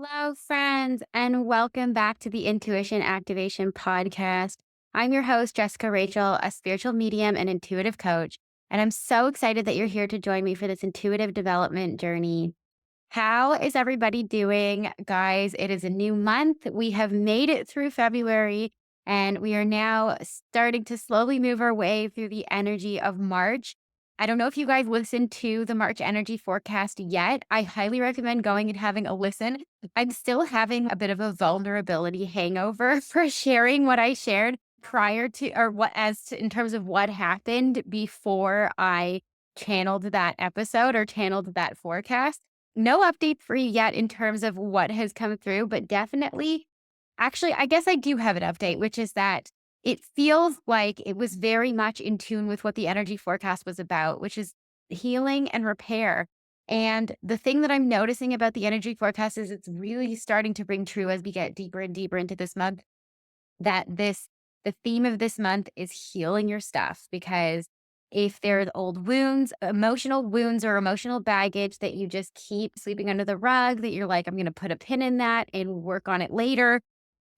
Hello, friends, and welcome back to the Intuition Activation Podcast. I'm your host, Jessica Rachel, a spiritual medium and intuitive coach, and I'm so excited that you're here to join me for this intuitive development journey. How is everybody doing, guys? It is a new month. We have made it through February, and we are now starting to slowly move our way through the energy of March. I don't know if you guys listened to the March energy forecast yet. I highly recommend going and having a listen. I'm still having a bit of a vulnerability hangover for sharing what I shared prior to, or what, as to, in terms of what happened before I channeled that episode or channeled that forecast. No update for you yet in terms of what has come through, but definitely, actually, I guess I do have an update, which is that it feels like it was very much in tune with what the energy forecast was about, which is healing and repair. And the thing that I'm noticing about the energy forecast is it's really starting to ring true as we get deeper and deeper into this month, that the theme of this month is healing your stuff. Because if there's old wounds or emotional baggage that you just keep sweeping under the rug, that you're like, I'm going to put a pin in that and work on it later,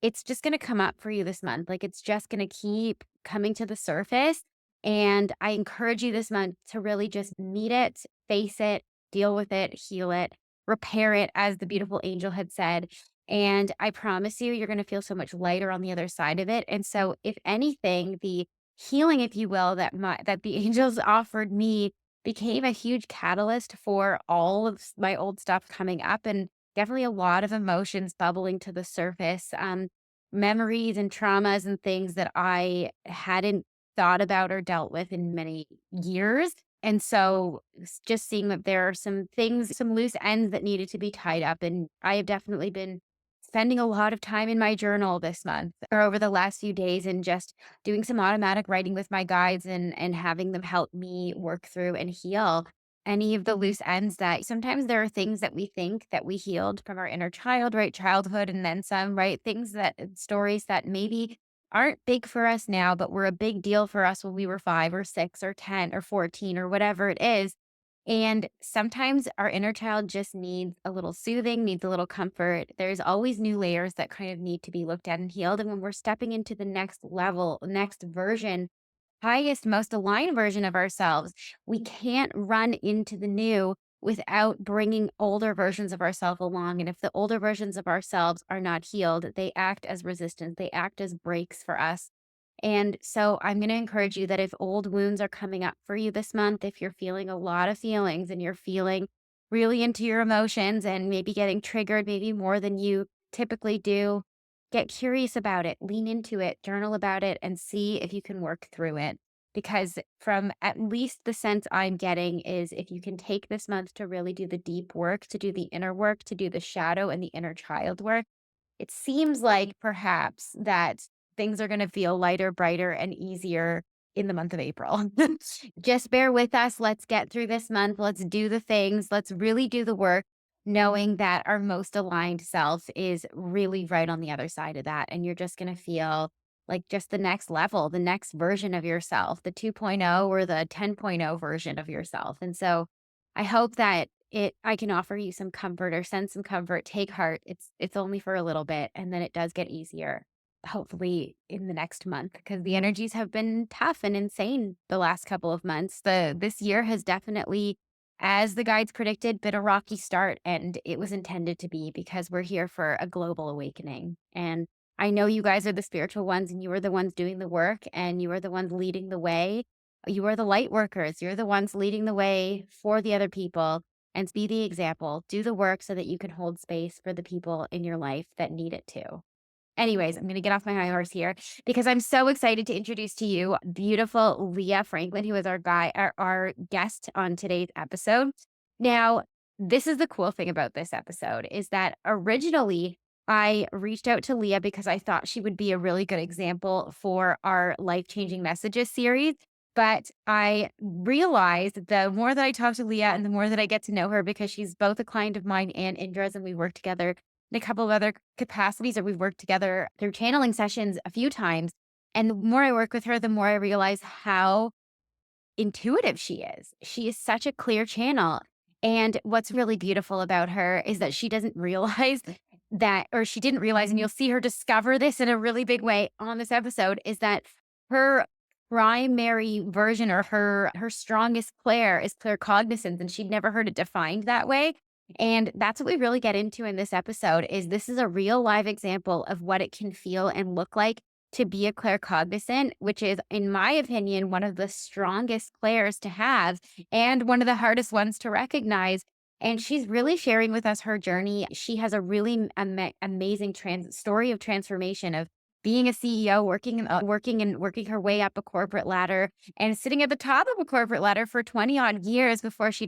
it's just going to come up for you this month. Like, it's just going to keep coming to the surface. And I encourage you this month to really just meet it, face it, deal with it, heal it, repair it, as the beautiful angel had said. And I promise you, you're going to feel so much lighter on the other side of it. And so, if anything, the healing, if you will, that the angels offered me became a huge catalyst for all of my old stuff coming up, and definitely a lot of emotions bubbling to the surface, memories and traumas and things that I hadn't thought about or dealt with in many years. And so just seeing that there are some things, some loose ends that needed to be tied up. And I have definitely been spending a lot of time in my journal this month or over the last few days, and just doing some automatic writing with my guides, and having them help me work through and heal any of the loose ends. That sometimes there are things that we think that we healed from our inner child, right? Childhood and then some, right? Things that stories that maybe aren't big for us now, but were a big deal for us when we were 5 or 6 or 10 or 14 or whatever it is. And sometimes our inner child just needs a little soothing, needs a little comfort. There's always new layers that kind of need to be looked at and healed. And when we're stepping into the next level, next version, highest, most aligned version of ourselves, we can't run into the new without bringing older versions of ourselves along. And if the older versions of ourselves are not healed, they act as resistance, they act as brakes for us. And so I'm going to encourage you that if old wounds are coming up for you this month, if you're feeling a lot of feelings and you're feeling really into your emotions and maybe getting triggered, maybe more than you typically do, get curious about it, lean into it, journal about it, and see if you can work through it. Because from at least the sense I'm getting is, if you can take this month to really do the deep work, to do the inner work, to do the shadow and the inner child work, it seems like perhaps that things are going to feel lighter, brighter, and easier in the month of April. Just bear with us. Let's get through this month. Let's do the things. Let's really do the work, knowing that our most aligned self is really right on the other side of that. And you're just going to feel like just the next level, the next version of yourself, the 2.0 or the 10.0 version of yourself. And so I hope that I can offer you some comfort or send some comfort. Take heart. It's only for a little bit, and then it does get easier, hopefully in the next month, because the energies have been tough and insane the last couple of months. This year has definitely, as the guides predicted, been a rocky start, and it was intended to be, because we're here for a global awakening. And I know you guys are the spiritual ones, and you are the ones doing the work, and you are the ones leading the way. You are the light workers. You're the ones leading the way for the other people, and be the example. Do the work so that you can hold space for the people in your life that need it too. Anyways, I'm going to get off my high horse here, because I'm so excited to introduce to you beautiful Leah Franklin, who is our guest on today's episode. Now, this is the cool thing about this episode, is that originally I reached out to Leah because I thought she would be a really good example for our life-changing messages series. But I realized the more that I talk to Leah and the more that I get to know her, because she's both a client of mine and Indra's, and we work together in a couple of other capacities, or we've worked together through channeling sessions a few times. And the more I work with her, the more I realize how intuitive she is. She is such a clear channel. And what's really beautiful about her is that she doesn't realize or she didn't realize, and you'll see her discover this in a really big way on this episode, is that her primary version, or her strongest clair, is claircognizance, and she'd never heard it defined that way. And that's what we really get into in this episode. Is this is a real live example of what it can feel and look like to be a claircognizant, which is, in my opinion, one of the strongest clairs to have and one of the hardest ones to recognize. And she's really sharing with us her journey. She has a really amazing story of transformation, of being a CEO, working her way up a corporate ladder, and sitting at the top of a corporate ladder for 20 odd years before she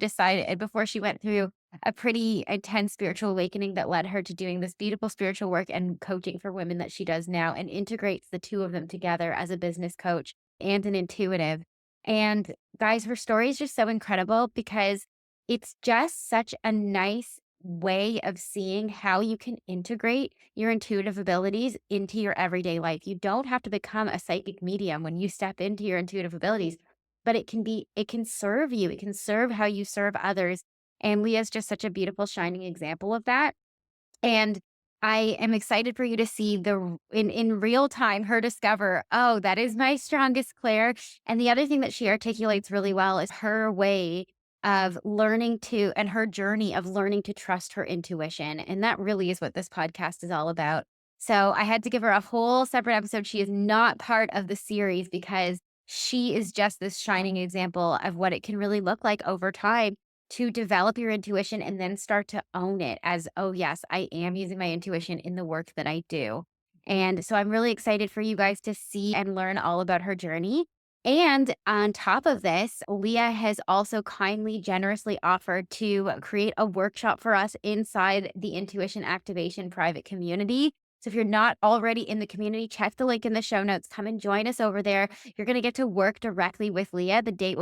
went through a pretty intense spiritual awakening that led her to doing this beautiful spiritual work and coaching for women that she does now, and integrates the two of them together as a business coach and an intuitive. And guys, her story is just so incredible because it's just such a nice way of seeing how you can integrate your intuitive abilities into your everyday life. You don't have to become a psychic medium when you step into your intuitive abilities, but it can serve you. It can serve how you serve others. And Leah's just such a beautiful, shining example of that. And I am excited for you to see in real time her discover, oh, that is my strongest clair. And the other thing that she articulates really well is her way of learning to, and her journey of learning to trust her intuition. And that really is what this podcast is all about. So I had to give her a whole separate episode. She is not part of the series because she is just this shining example of what it can really look like over time to develop your intuition and then start to own it as, oh, yes, I am using my intuition in the work that I do. And so I'm really excited for you guys to see and learn all about her journey. And on top of this, Leah has also kindly, generously offered to create a workshop for us inside the Intuition Activation private community. So if you're not already in the community, check the link in the show notes. Come and join us over there. You're going to get to work directly with Leah. The date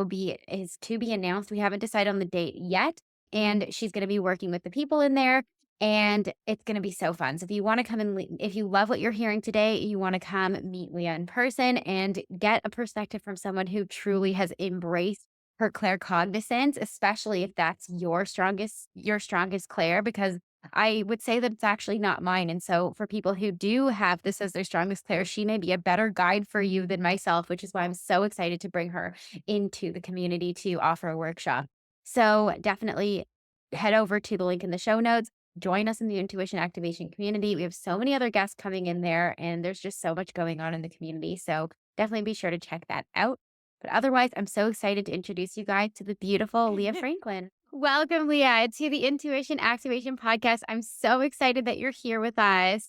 is to be announced. We haven't decided on the date yet. And she's going to be working with the people in there. And it's going to be so fun. So if you want to come if you love what you're hearing today, you want to come meet Leah in person and get a perspective from someone who truly has embraced her claircognizance, especially if that's your strongest clair, because I would say that it's actually not mine. And so for people who do have this as their strongest clair, she may be a better guide for you than myself, which is why I'm so excited to bring her into the community to offer a workshop. So definitely head over to the link in the show notes. Join us in the Intuition Activation community. We have so many other guests coming in there, and there's just so much going on in the community. So definitely be sure to check that out. But otherwise, I'm so excited to introduce you guys to the beautiful Leah Franklin. Welcome, Leah, to the Intuition Activation podcast. I'm so excited that you're here with us.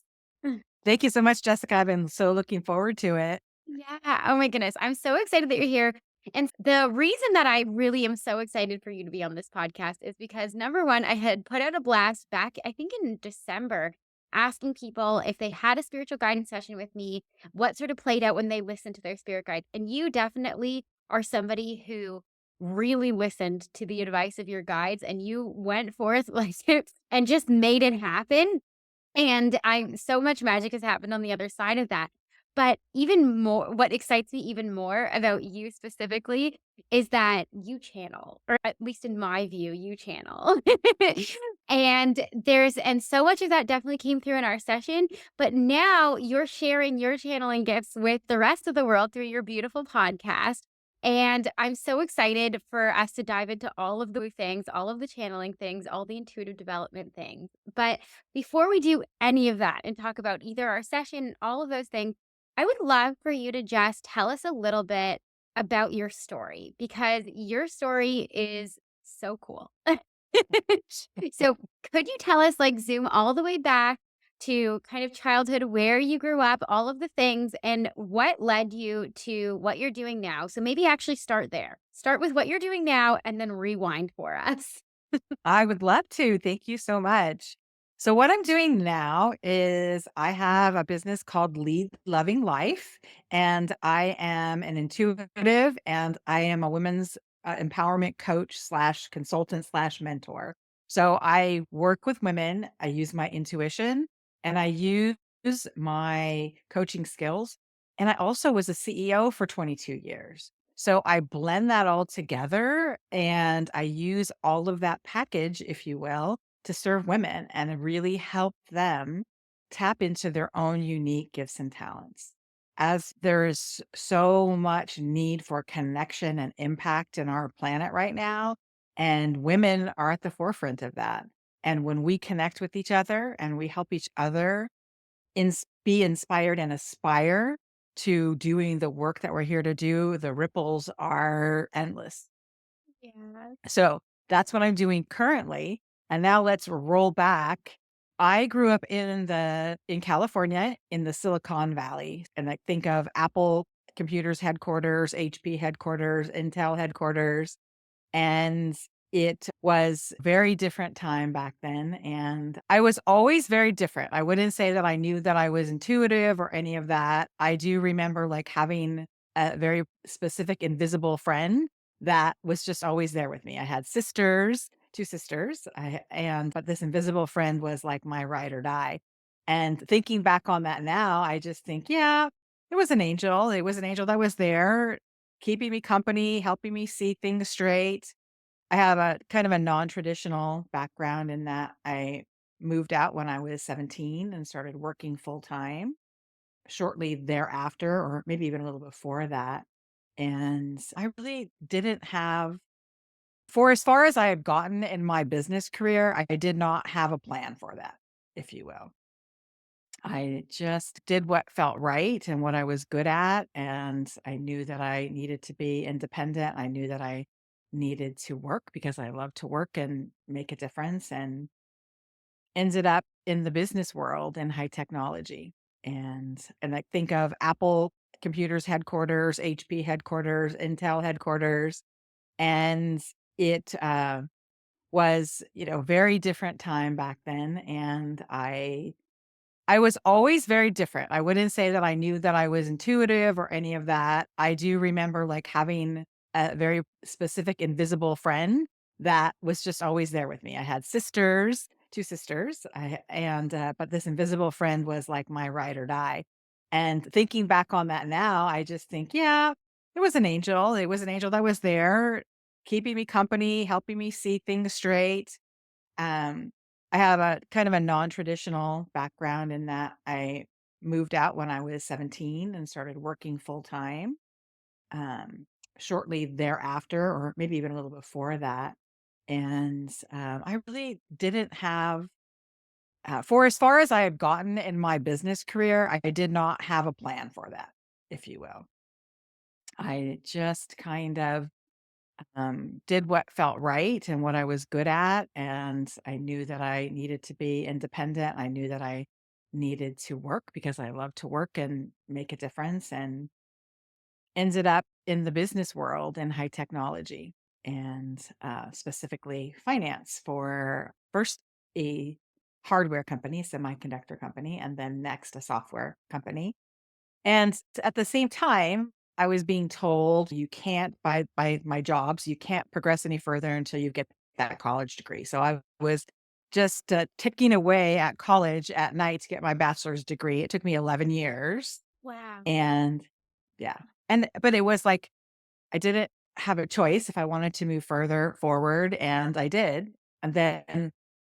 Thank you so much, Jessica. I've been so looking forward to it. Yeah. Oh my goodness. I'm so excited that you're here. And the reason that I really am so excited for you to be on this podcast is because, number one, I had put out a blast back, I think in December, asking people if they had a spiritual guidance session with me, what sort of played out when they listened to their spirit guide. And you definitely are somebody who really listened to the advice of your guides, and you went forth like and just made it happen. And so much magic has happened on the other side of that. But even more, what excites me even more about you specifically is that you channel, or at least in my view, you channel. And so much of that definitely came through in our session, but now you're sharing your channeling gifts with the rest of the world through your beautiful podcast. And I'm so excited for us to dive into all of the things, all of the channeling things, all the intuitive development things. But before we do any of that and talk about either our session, all of those things, I would love for you to just tell us a little bit about your story, because your story is so cool. So could you tell us, like, zoom all the way back to kind of childhood, where you grew up, all of the things, and what led you to what you're doing now? So maybe actually start there. Start with what you're doing now and then rewind for us. I would love to. Thank you so much. So, what I'm doing now is I have a business called Lead Loving Life, and I am an intuitive and I am a women's empowerment coach slash consultant slash mentor. So, I work with women, I use my intuition, and I use my coaching skills. And I also was a CEO for 22 years. So I blend that all together and I use all of that package, if you will, to serve women and really help them tap into their own unique gifts and talents. As there's so much need for connection and impact in our planet right now, and women are at the forefront of that. And when we connect with each other and we help each other be inspired and aspire to doing the work that we're here to do, the ripples are endless. Yeah. So that's what I'm doing currently. And now let's roll back. I grew up in California in the Silicon Valley, and I think of Apple Computers headquarters, HP headquarters, Intel headquarters, and it was very different time back then, and I was always very different. I wouldn't say that I knew that I was intuitive or any of that. I do remember, like, having a very specific invisible friend that was just always there with me. I had sisters, 2 sisters, but this invisible friend was like my ride or die. And thinking back on that now, I just think, yeah, it was an angel. It was an angel that was there keeping me company, helping me see things straight. I have a kind of a non-traditional background in that I moved out when I was 17 and started working full time shortly thereafter, or maybe even a little before that. And I really didn't have, for as far as I had gotten in my business career, I did not have a plan for that, if you will. I just did what felt right and what I was good at. And I knew that I needed to be independent. I knew that I needed to work because I love to work and make a difference, and ended up in the business world in high technology. And I think of Apple Computers headquarters, HP headquarters, Intel headquarters, and it was, very different time back then. And I was always very different. I wouldn't say that I knew that I was intuitive or any of that. I do remember, like, having a very specific invisible friend that was just always there with me. I had sisters, 2 sisters, but this invisible friend was like my ride or die. And thinking back on that now, I just think, yeah, it was an angel. It was an angel that was there keeping me company, helping me see things straight. um, I have a kind of a non-traditional background in that I moved out when I was 17 and started working full time, um, shortly thereafter, or maybe even a little before that. And I really didn't have, for as far as I had gotten in my business career, I did not have a plan for that, if you will. I just kind of did what felt right and what I was good at. And I knew that I needed to be independent. I knew that I needed to work because I love to work and make a difference, and ended up in the business world in high technology, and specifically finance for first a hardware company, semiconductor company, and then next a software company. And at the same time, I was being told you can't, by my jobs, you can't progress any further until you get that college degree. So I was just ticking away at college at night to get my bachelor's degree. It took me 11 years. Wow. And yeah. But it was like I didn't have a choice if I wanted to move further forward, and I did. And then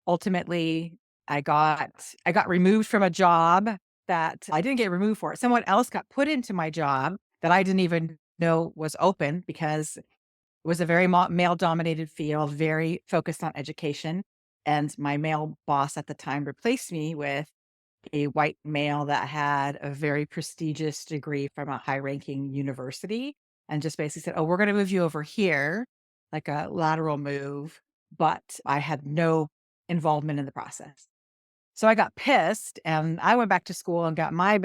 ultimately, I got removed from a job that I didn't get removed for. Someone else got put into my job that I didn't even know was open, because it was a very male-dominated field, very focused on education, and my male boss at the time replaced me with a white male that had a very prestigious degree from a high-ranking university, and just basically said, "Oh, we're gonna move you over here," like a lateral move, but I had no involvement in the process. So I got pissed, and I went back to school and got my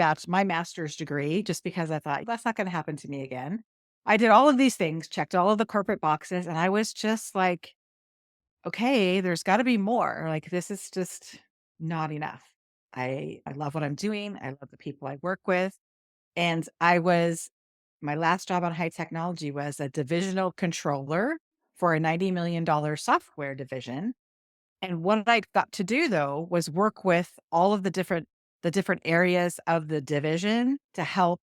master's degree, just because I thought, "That's not gonna happen to me again." I did all of these things, checked all of the corporate boxes, and I was just like, "Okay, there's gotta be more, like, this is just not enough." I love what I'm doing, I love the people I work with, and my last job on high technology was a divisional controller for a $90 million software division. And what I got to do, though, was work with all of the different areas of the division to help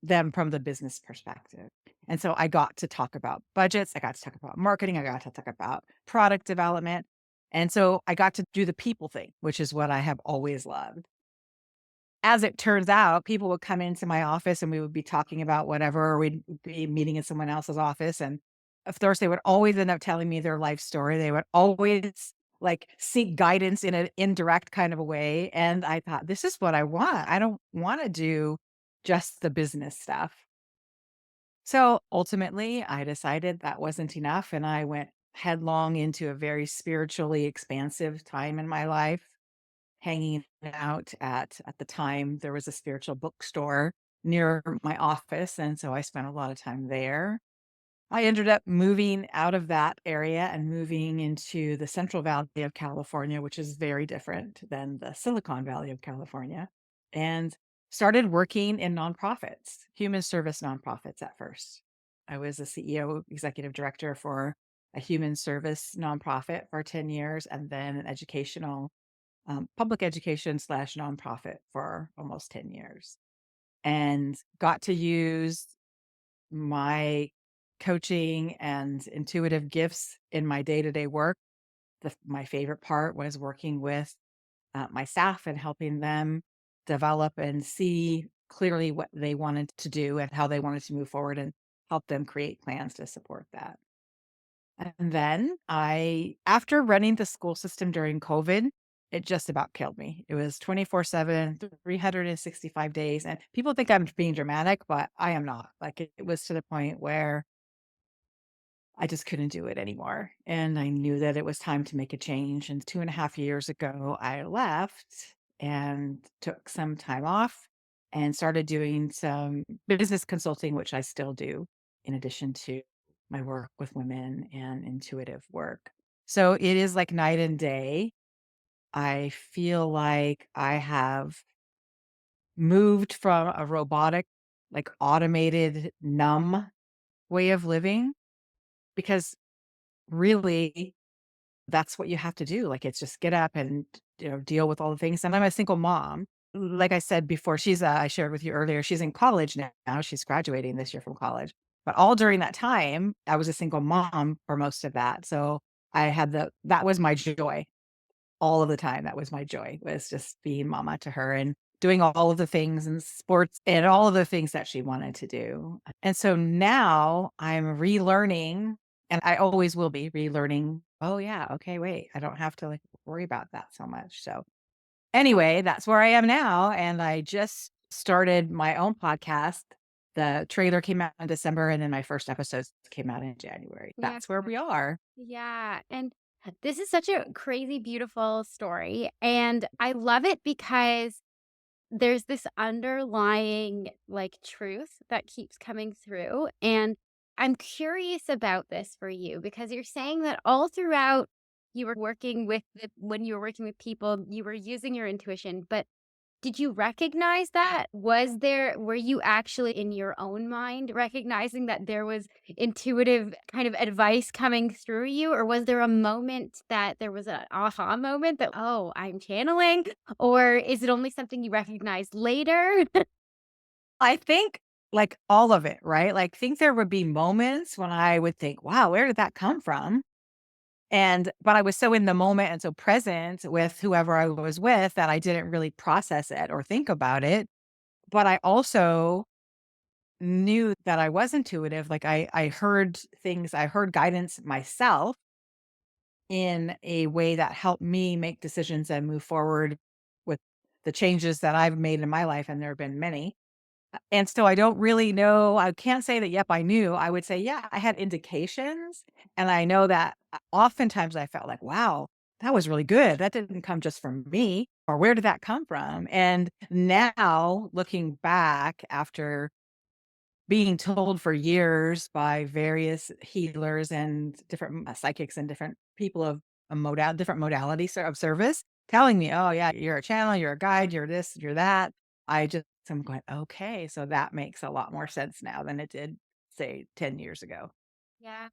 them from the business perspective. And so I got to talk about budgets, I got to talk about marketing, I got to talk about product development. And so I got to do the people thing, which is what I have always loved. As it turns out, people would come into my office and we would be talking about whatever, or we'd be meeting in someone else's office. And of course, they would always end up telling me their life story. They would always like seek guidance in an indirect kind of a way. And I thought, this is what I want. I don't want to do just the business stuff. So ultimately, I decided that wasn't enough. And I went headlong into a very spiritually expansive time in my life, hanging out at the time, there was a spiritual bookstore near my office, and so I spent a lot of time there. I ended up moving out of that area and moving into the Central Valley of California, which is very different than the Silicon Valley of California, and started working in nonprofits, human service nonprofits at first. I was a CEO, executive director for a human service nonprofit for 10 years, and then an educational public education slash nonprofit for almost 10 years and got to use my coaching and intuitive gifts in my day to day work. My favorite part was working with my staff and helping them develop and see clearly what they wanted to do and how they wanted to move forward and help them create plans to support that. And then after running the school system during COVID, it just about killed me. It was 24/7, 365 days. And people think I'm being dramatic, but I am not. Like it was to the point where I just couldn't do it anymore. And I knew that it was time to make a change. And 2.5 years ago, I left and took some time off and started doing some business consulting, which I still do, in addition to my work with women and intuitive work. So it is like night and day. I feel like I have moved from a robotic, like automated, numb way of living because really that's what you have to do. Like, it's just get up and, deal with all the things. And I'm a single mom. Like I said before, I shared with you earlier, she's in college now. She's graduating this year from college. But all during that time, I was a single mom for most of that. So that was my joy all of the time. That was my joy, was just being mama to her and doing all of the things and sports and all of the things that she wanted to do. And so now I'm relearning, and I always will be relearning. Oh yeah, okay, wait, I don't have to like worry about that so much. So anyway, that's where I am now. And I just started my own podcast. The trailer came out in December, and then my first episodes came out in January. Yeah. That's where we are. Yeah. And this is such a crazy, beautiful story. And I love it because there's this underlying like truth that keeps coming through. And I'm curious about this for you because you're saying that all throughout when you were working with people, you were using your intuition, but did you recognize that? Were you actually in your own mind recognizing that there was intuitive kind of advice coming through you? Or was there a moment that there was an aha moment that, oh, I'm channeling? Or is it only something you recognize later? I think, like, all of it, right? Like, think there would be moments when I would think, "Wow, where did that come from?" But I was so in the moment and so present with whoever I was with that I didn't really process it or think about it. But I also knew that I was intuitive. Like, I heard things, I heard guidance myself in a way that helped me make decisions and move forward with the changes that I've made in my life, and there have been many. And so I don't really know. I can't say that, yep, I knew. I would say, yeah, I had indications. And I know that oftentimes I felt like, wow, that was really good. That didn't come just from me. Or where did that come from? And now looking back after being told for years by various healers and different psychics and different people of different modalities of service, telling me, "Oh yeah, you're a channel, you're a guide, you're this, you're that." I'm going, okay, so that makes a lot more sense now than it did, say, 10 years ago. Yeah.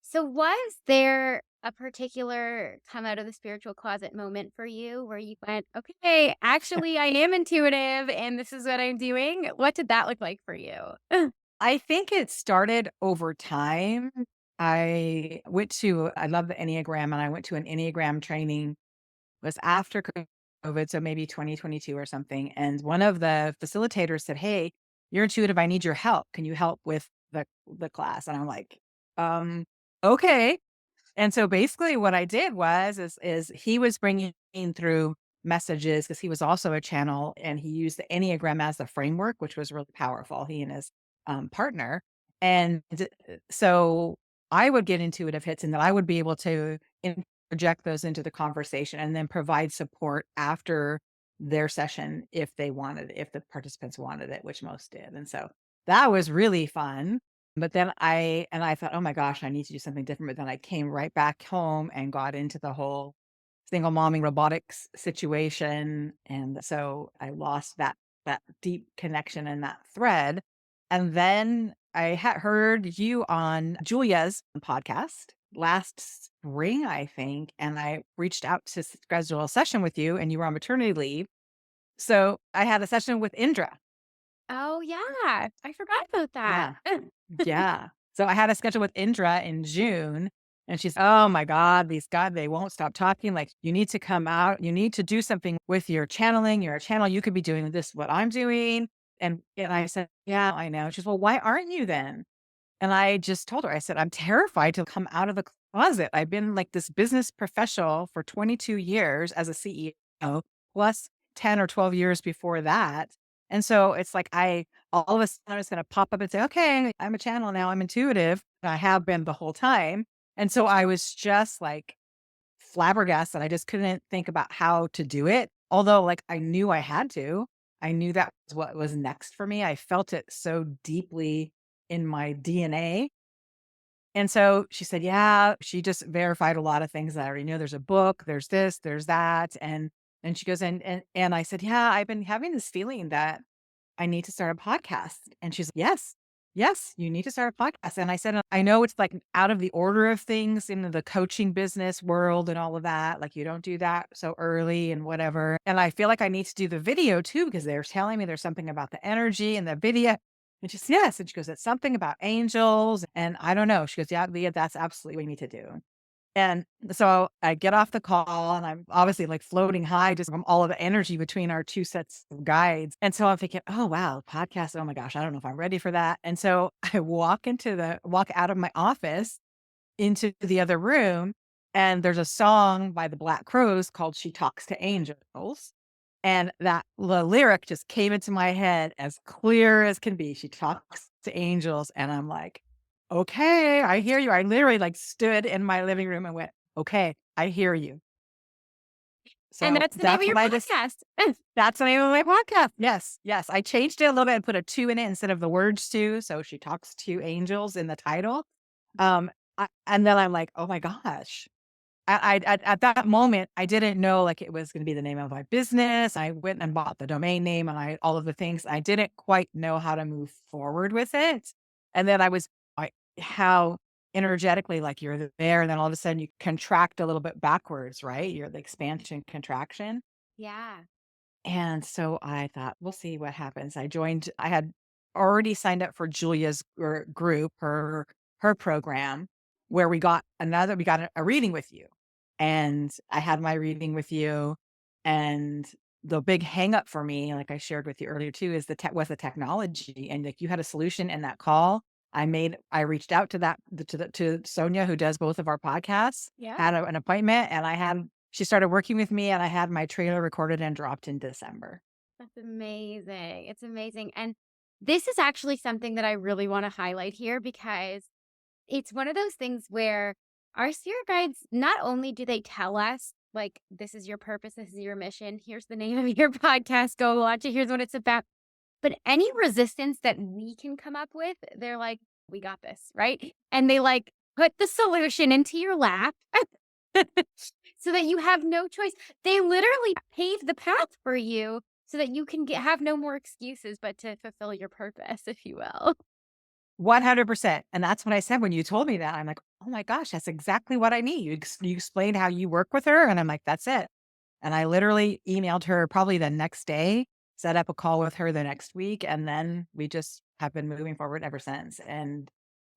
So was there a particular come out of the spiritual closet moment for you where you went, okay, actually, I am intuitive and this is what I'm doing? What did that look like for you? I think it started over time. I love the Enneagram, and I went to an Enneagram training. It was after COVID, so maybe 2022 or something. And one of the facilitators said, "Hey, you're intuitive. I need your help. Can you help with the class?" And I'm like, okay. And so basically what I did is he was bringing through messages because he was also a channel, and he used the Enneagram as the framework, which was really powerful, he and his, partner. And so I would get intuitive hits, and then I would be able to interject those into the conversation and then provide support after their session if the participants wanted it, which most did. And so that was really fun. But then I thought, "Oh my gosh, I need to do something different," but then I came right back home and got into the whole single momming robotics situation, and so I lost that deep connection and that thread. And then I had heard you on Julia's podcast last spring, I think, and I reached out to schedule a session with you, and you were on maternity leave. So I had a session with Indra. Oh, yeah. I forgot about that. Yeah. Yeah. So I had a schedule with Indra in June, and she's, "Oh my God, these God, they won't stop talking. Like, you need to come out. You need to do something with your channeling. You're a channel. You could be doing this, what I'm doing." And I said, "Yeah, I know." She's, "Well, why aren't you then?" And I just told her, I said, "I'm terrified to come out of the closet. I've been like this business professional for 22 years as a CEO, plus 10 or 12 years before that. And so it's like all of a sudden I'm just going to pop up and say, okay, I'm a channel now. I'm intuitive. And I have been the whole time." And so I was just like flabbergasted. I just couldn't think about how to do it. Although, like, I knew I had to. I knew that was what was next for me. I felt it so deeply in my DNA. And so she said, "Yeah," she just verified a lot of things that I already knew. There's a book, there's this, there's that. And she goes, and I said, "Yeah, I've been having this feeling that I need to start a podcast." And she's, "Yes, yes, you need to start a podcast." And I said, "I know it's like out of the order of things in the coaching business world and all of that. Like, you don't do that so early and whatever. And I feel like I need to do the video too, because they're telling me there's something about the energy and the video." And she's, "Yes." And she goes, "It's something about angels." And I don't know. She goes, "Yeah, Leah, that's absolutely what you need to do." And so I get off the call, and I'm obviously like floating high just from all of the energy between our two sets of guides. And so I'm thinking, "Oh, wow, podcast. Oh my gosh, I don't know if I'm ready for that." And so I walk out of my office into the other room, and there's a song by the Black Crows called "She Talks to Angels." And the lyric just came into my head as clear as can be. "She talks to angels." And I'm like, "Okay, I hear you." I literally like stood in my living room and went, "Okay, I hear you." And So that's the name of your podcast. that's the name of my podcast. Yes, yes. I changed it a little bit and put a two in it instead of the words two. So "She Talks to Angels" in the title. And then I'm like, "Oh my gosh." At that moment, I didn't know, like, it was gonna be the name of my business. I went and bought the domain name, and all of the things. I didn't quite know how to move forward with it. And then I was like, how energetically, like, you're there, and then all of a sudden you contract a little bit backwards, right? You're the expansion, contraction. Yeah. And so I thought, we'll see what happens. I had already signed up for Julia's group, her program, where we got a reading with you. And I had my reading with you. And the big hang up for me, like I shared with you earlier too, is was the technology. And like, you had a solution in that call. I reached out to to Sonia, who does both of our podcasts, Yeah. had an appointment, and she started working with me, and I had my trailer recorded and dropped in December. That's amazing. It's amazing. And this is actually something that I really want to highlight here because it's one of those things where our spirit guides, not only do they tell us, like, this is your purpose, this is your mission, here's the name of your podcast, go watch it, here's what it's about. But any resistance that we can come up with, they're like, we got this, right? And they like put the solution into your lap so that you have no choice. They literally pave the path for you so that you can have no more excuses but to fulfill your purpose, if you will. 100%. And that's what I said when you told me that. I'm like, "Oh my gosh, that's exactly what I need." You explained how you work with her, and I'm like, "That's it." And I literally emailed her probably the next day, set up a call with her the next week, and then we just have been moving forward ever since. And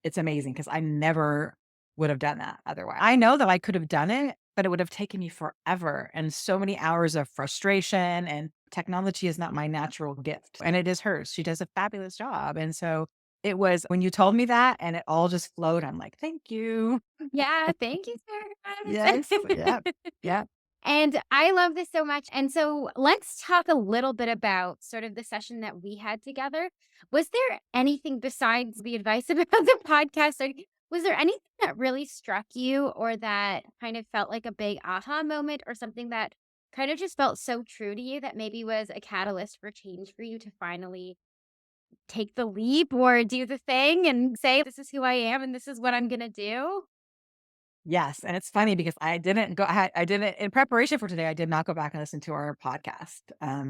it's amazing because I never would have done that otherwise. I know that I could have done it, but it would have taken me forever and so many hours of frustration. And technology is not my natural gift, and it is hers. She does a fabulous job. And so it was when you told me that and it all just flowed, I'm like, thank you. Yeah, thank you so Yes. Yeah. much. Yeah. And I love this so much. And so let's talk a little bit about sort of the session that we had together. Was there anything besides the advice about the podcast? Or was there anything that really struck you or that kind of felt like a big aha moment or something that kind of just felt so true to you that maybe was a catalyst for change for you to finally take the leap or do the thing and say, this is who I am and this is what I'm going to do? Yes, and it's funny because I didn't in preparation for today, I did not go back and listen to our podcast.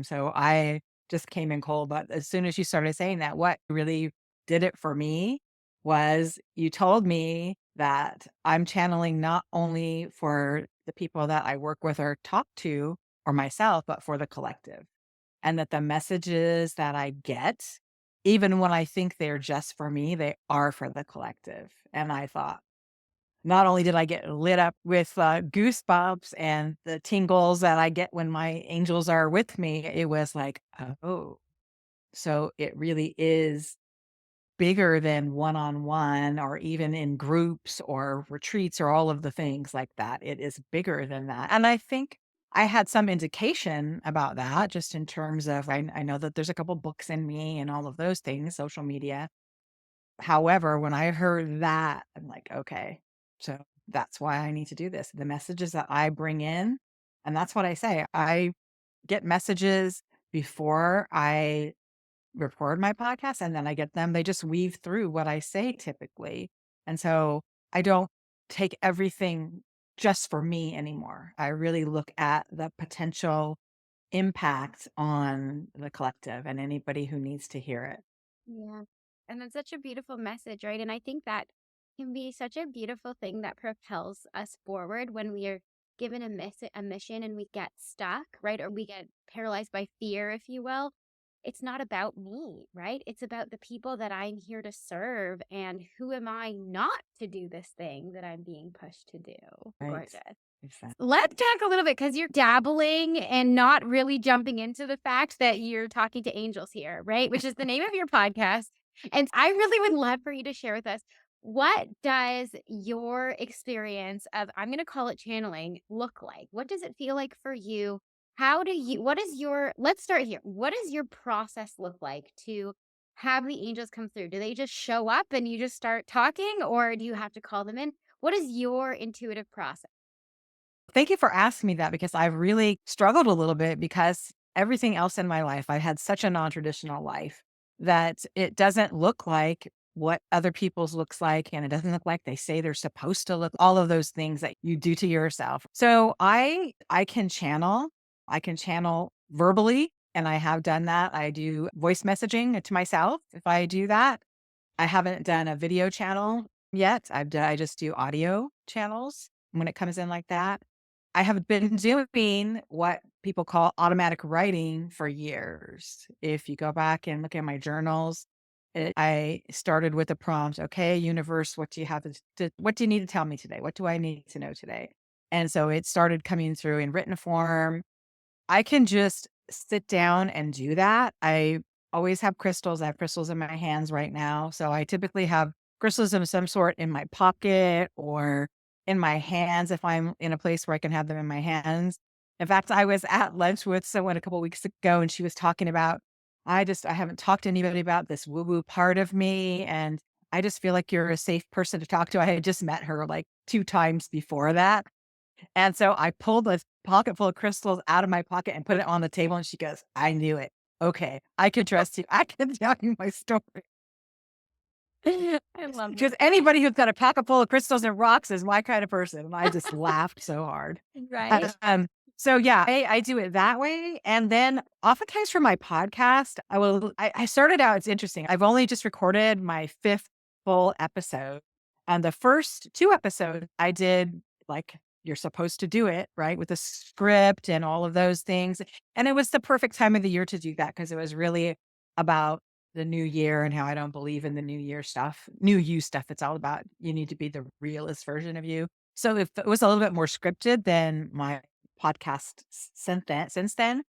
So I just came in cold, but as soon as you started saying that, what really did it for me was you told me that I'm channeling not only for the people that I work with or talk to or myself, but for the collective. And that the messages that I get, even when I think they're just for me, they are for the collective. And I thought, not only did I get lit up with, goosebumps and the tingles that I get when my angels are with me, it was like, "Oh, so it really is bigger than one-on-one or even in groups or retreats or all of the things like that. It is bigger than that." And I think I had some indication about that just in terms of I know that there's a couple books in me and all of those things, social media. However, when I heard that, I'm like, "Okay, so that's why I need to do this." The messages that I bring in, and that's what I say, I get messages before I record my podcast, and then I get them, they just weave through what I say typically. And so I don't take everything just for me anymore. I really look at the potential impact on the collective and anybody who needs to hear it. Yeah. And that's such a beautiful message, right? And I think that can be such a beautiful thing that propels us forward when we are given a mission and we get stuck, right? Or we get paralyzed by fear, if you will. It's not about me, right? It's about the people that I'm here to serve. And who am I not to do this thing that I'm being pushed to do? Right. Gorgeous. Exactly. Let's talk a little bit because you're dabbling and not really jumping into the fact that you're talking to angels here, right? Which is the name of your podcast. And I really would love for you to share with us what does your experience of, I'm going to call it channeling, look like? What does it feel like for you? What is your, let's start here. What does your process look like to have the angels come through? Do they just show up and you just start talking or do you have to call them in? What is your intuitive process? Thank you for asking me that because I've really struggled a little bit because everything else in my life, I've had such a non-traditional life that it doesn't look like what other people's looks like. And it doesn't look like they say they're supposed to look, all of those things that you do to yourself. So I can channel verbally, and I have done that. I do voice messaging to myself if I do that. I haven't done a video channel yet. I just do audio channels when it comes in like that. I have been doing what people call automatic writing for years. If you go back and look at my journals, I started with the prompt, okay, universe, what do you have what do you need to tell me today? What do I need to know today? And so it started coming through in written form. I can just sit down and do that. I always have crystals. I have crystals in my hands right now. So I typically have crystals of some sort in my pocket or in my hands if I'm in a place where I can have them in my hands. In fact, I was at lunch with someone a couple weeks ago and she was talking about, I haven't talked to anybody about this woo woo part of me. And I just feel like you're a safe person to talk to. I had just met her like 2 times before that. And so I pulled this pocket full of crystals out of my pocket and put it on the table, and she goes, "I knew it. Okay, I can trust you. I can tell you my story." I love Because this. anybody who's got a pocket full of crystals and rocks is my kind of person, and I just laughed so hard. Right? Um, so yeah, I do it that way, and then oftentimes for my podcast, I started out it's interesting. I've only just recorded my 5th full episode, and the first 2 episodes I did like you're supposed to do it, right, with a script and all of those things, and it was the perfect time of the year to do that because it was really about the new year and how I don't believe in the new you stuff. It's all about you need to be the realest version of you. So if it was a little bit more scripted than my podcast since then.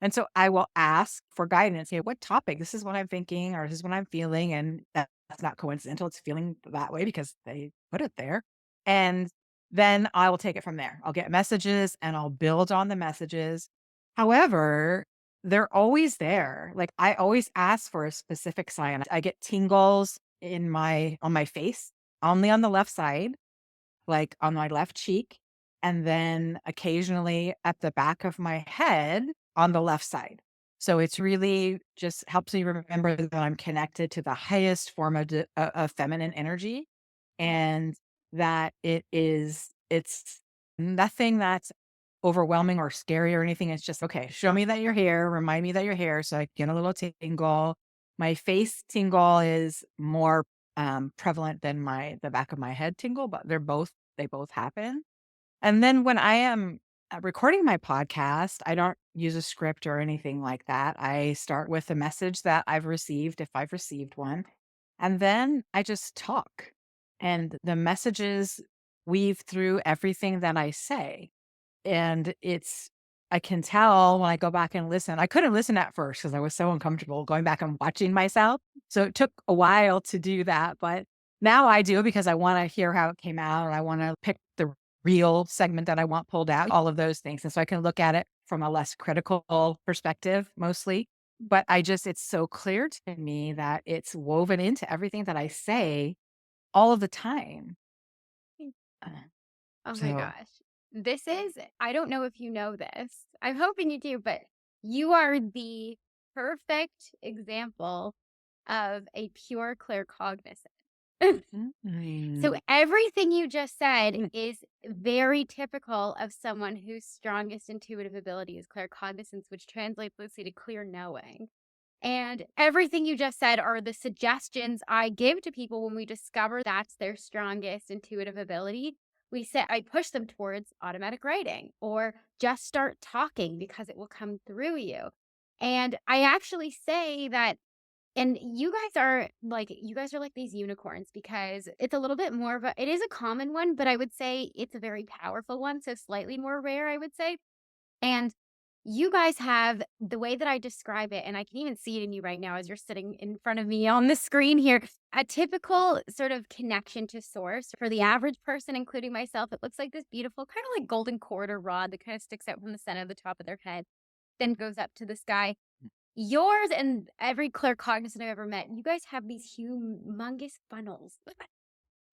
And so I will ask for guidance. Hey, what topic? This is what I'm thinking, or this is what I'm feeling. And that's not coincidental. It's feeling that way because they put it there. And then I will take it from there. I'll get messages and I'll build on the messages. However, they're always there. Like, I always ask for a specific sign. I get tingles on my face, only on the left side, like on my left cheek, and then occasionally at the back of my head on the left side. So it's really just helps me remember that I'm connected to the highest form of feminine energy, and that it's nothing that's overwhelming or scary or anything. It's just, okay, show me that you're here, remind me that you're here. So I get a little tingle. My face tingle is more prevalent than the back of my head tingle, but they both happen. And then when I am recording my podcast, I don't use a script or anything like that. I start with a message that I've received, if I've received one, and then I just talk. And the messages weave through everything that I say. And I can tell when I go back and listen. I couldn't listen at first because I was so uncomfortable going back and watching myself. So it took a while to do that, but now I do because I wanna hear how it came out, and I wanna pick the real segment that I want pulled out, all of those things, and so I can look at it from a less critical perspective mostly. But it's so clear to me that it's woven into everything that I say all of the time. Uh, Oh my so gosh. I don't know if you know this. I'm hoping you do, but you are the perfect example of a pure claircognizant. So mm, everything you just said mm, is very typical of someone whose strongest intuitive ability is claircognizance, which translates loosely to clear knowing. And everything you just said are the suggestions I give to people when we discover that's their strongest intuitive ability. I push them towards automatic writing or just start talking because it will come through you. And I actually say that, and you guys are like these unicorns because it's a little bit more of it is a common one, but I would say it's a very powerful one. So slightly more rare, I would say. And you guys have the way that I describe it, and I can even see it in you right now as you're sitting in front of me on the screen here. A typical sort of connection to source for the average person, including myself, it looks like this beautiful, kind of like golden cord or rod that kind of sticks out from the center of the top of their head, then goes up to the sky. Yours and every claircognizant I've ever met, you guys have these humongous funnels.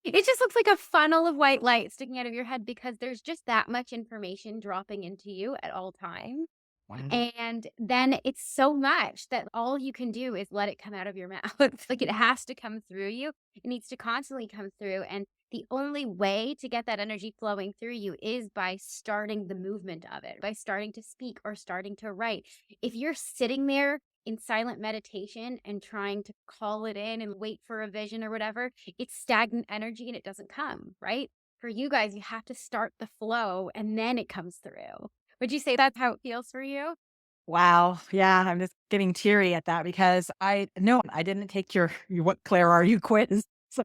It just looks like a funnel of white light sticking out of your head because there's just that much information dropping into you at all times. wow. And then it's so much that all you can do is let it come out of your mouth. Like it has to come through you. It needs to constantly come through. And the only way to get that energy flowing through you is by starting the movement of it, by starting to speak or starting to write. If you're sitting there in silent meditation and trying to call it in and wait for a vision or whatever, it's stagnant energy and it doesn't come, right? For you guys, you have to start the flow and then it comes through. Would you say that's how it feels for you? Wow. Yeah, I'm just getting teary at that because I no, I didn't take your "What Claire are you" quiz. So,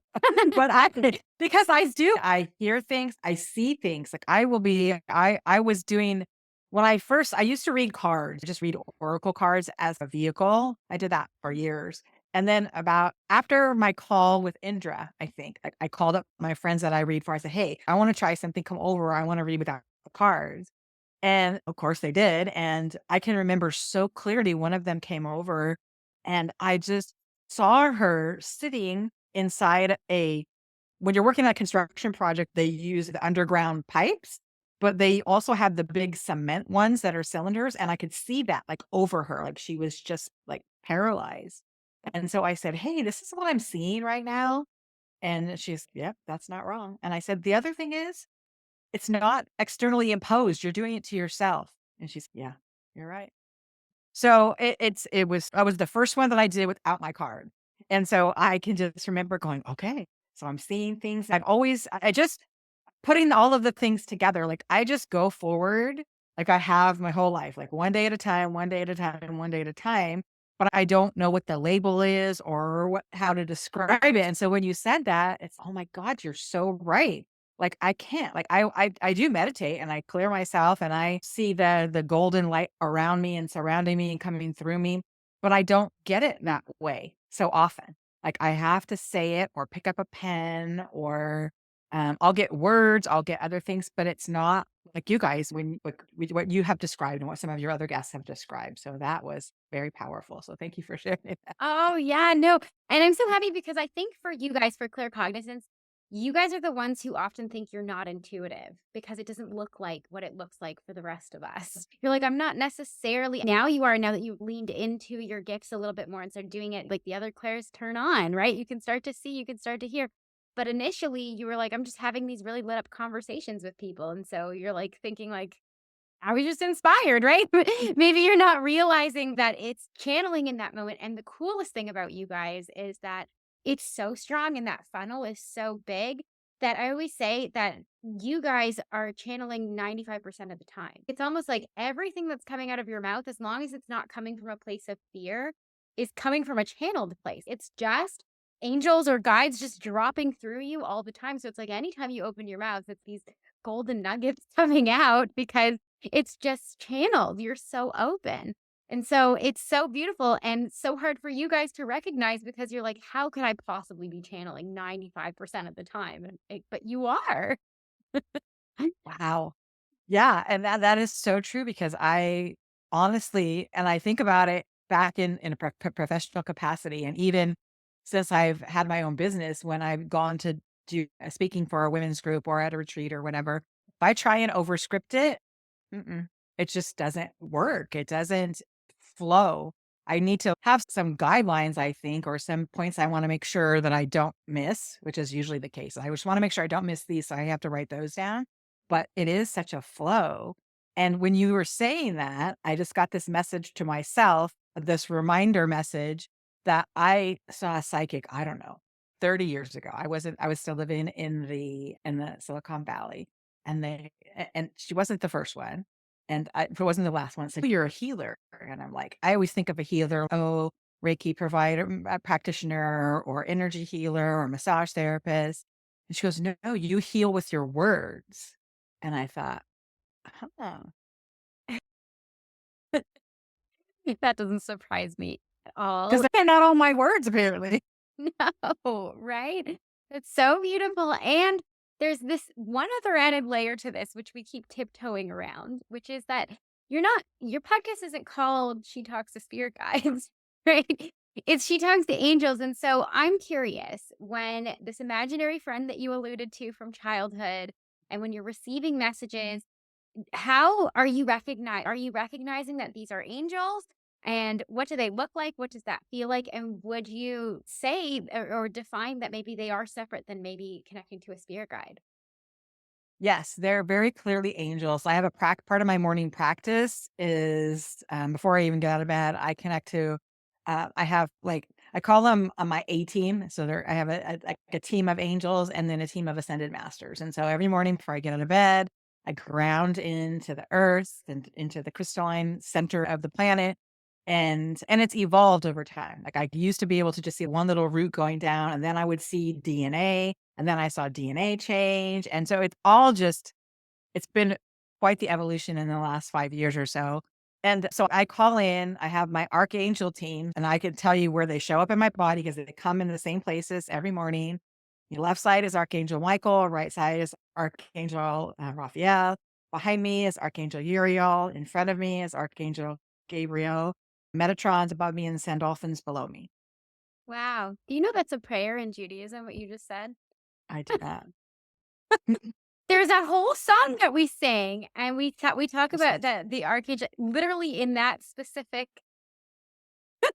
but I because I do. I hear things, I see things. Like I was doing when I used to read cards, just read oracle cards as a vehicle. I did that for years. And then about after my call with Indra, I think I called up my friends that I read for. I said, "Hey, I want to try something. Come over. I want to read without the cards." And of course they did, and I can remember so clearly one of them came over and I just saw her sitting inside a when you're working on a construction project, they use the underground pipes, but they also have the big cement ones that are cylinders, and I could see that, like, over her, like, she was just, like, paralyzed. And so I said, "Hey, this is what I'm seeing right now." And she's, "Yep, that's not wrong." And I said, "The other thing is it's not externally imposed, you're doing it to yourself." And she's, "Yeah, you're right." So I was the first one that I did without my card. And so I can just remember going, "Okay, so I'm seeing things." I just putting all of the things together, like, I just go forward like I have my whole life, like, one day at a time, one day at a time, one day at a time. but I don't know what the label is or how to describe it. And so when you said that, it's, oh my God, you're so right. Like I can't, like I do meditate and I clear myself and I see the golden light around me and surrounding me and coming through me, but I don't get it that way so often. Like I have to say it or pick up a pen or I'll get words, I'll get other things, but it's not like you guys when what you have described and what some of your other guests have described. So that was very powerful. So thank you for sharing that. Oh, yeah, no, and I'm so happy because I think for you guys, for Claircognizance, you guys are the ones who often think you're not intuitive because it doesn't look like what it looks like for the rest of us. You're like, "I'm not necessarily." Now you are, now that you've leaned into your gifts a little bit more and started doing it, like the other clairs turn on, right? You can start to see, you can start to hear. But initially, you were like, "I'm just having these really lit up conversations with people." And so you're like thinking like, I was just inspired, right? Maybe you're not realizing that it's channeling in that moment. And the coolest thing about you guys is that it's so strong and that funnel is so big that I always say that you guys are channeling 95% of the time. It's almost like everything that's coming out of your mouth, as long as it's not coming from a place of fear, is coming from a channeled place. It's just angels or guides just dropping through you all the time. So it's like anytime you open your mouth, it's these golden nuggets coming out because it's just channeled. You're so open. And so it's so beautiful and so hard for you guys to recognize because you're like, how could I possibly be channeling 95% of the time? But you are. Wow. Yeah, and that is so true because I honestly and I think about it back in a professional capacity, and even since I've had my own business, when I've gone to do speaking for a women's group or at a retreat or whatever, if I try and overscript it, it just doesn't work. It doesn't flow. I need to have some guidelines, I think, or some points I want to make sure that I don't miss, which is usually the case. I just want to make sure I don't miss these, so I have to write those down. But it is such a flow. And when you were saying that, I just got this message to myself, this reminder message that I saw a psychic, I don't know, 30 years ago. I was still living in the Silicon Valley. And she wasn't the first one. And it wasn't the last one. Said, "You're a healer." And I'm like, I always think of a healer, oh, Reiki provider, a practitioner, or energy healer, or massage therapist. And she goes, no, you heal with your words. And I thought, huh. That doesn't surprise me at Because all. they're not all my words, apparently. No, right? It's so beautiful. And there's this one other added layer to this, which we keep tiptoeing around, which is that your podcast isn't called She Talks to Spirit Guides, right? It's She Talks to Angels. And so I'm curious when this imaginary friend that you alluded to from childhood, and when you're receiving messages, how are you recognizing that these are angels? And what do they look like? What does that feel like? And would you say or define that maybe they are separate than maybe connecting to a spirit guide? Yes, they're very clearly angels. I have a part of my morning practice is before I even get out of bed, I connect to, I have like, I call them my A team. So I have a team of angels and then a team of ascended masters. And so every morning before I get out of bed, I ground into the earth and into the crystalline center of the planet. And it's evolved over time. Like I used to be able to just see one little root going down, and then I would see DNA, and then I saw DNA change. And so it's all just, it's been quite the evolution in the last 5 years or so. And so I call in, I have my archangel team, and I can tell you where they show up in my body because they come in the same places every morning. Your left side is Archangel Michael, right side is Archangel Raphael. Behind me is Archangel Uriel. In front of me is Archangel Gabriel. Metatron's above me and Sandalphon's below me. Wow. Do you know that's a prayer in Judaism, what you just said? I did not. There's that whole song that we sing, and we talk What's about that? the archangel literally in that specific what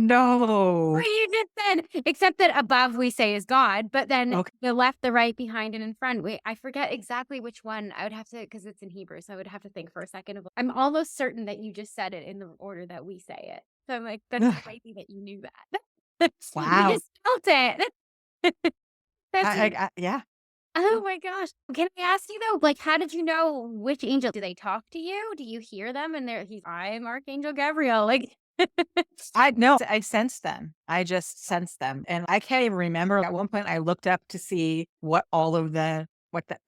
No. you just said, except that above we say is God, but then Okay. the left, the right, behind, and in front. Wait, I forget exactly which one. I would have to because it's in Hebrew, so I would have to think for a second. I'm almost certain that you just said it in the order that we say it. So I'm like, that's crazy that you knew that. You Wow. just felt it. That's Yeah. oh my gosh. Can I ask you though, like, how did you know which angel? Do they talk to you? Do you hear them? And I'm Archangel Gabriel. Like, I know, I sense them. I just sense them. And I can't even remember. At one point I looked up to see what the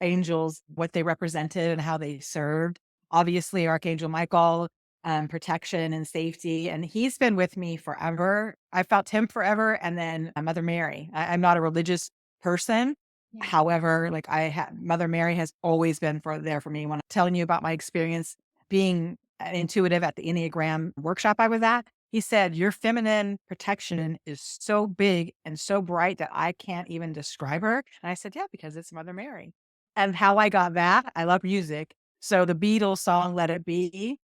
angels, what they represented and how they served. Obviously, Archangel Michael, protection and safety. And he's been with me forever. I felt him forever. And then Mother Mary. I'm not a religious person. Yeah. However, like Mother Mary has always been there for me. When I'm telling you about my experience being an intuitive at the Enneagram workshop I was at, he said, "Your feminine protection is so big and so bright that I can't even describe her." And I said, "Yeah, because it's Mother Mary." And how I got that, I love music. So the Beatles song, Let It Be,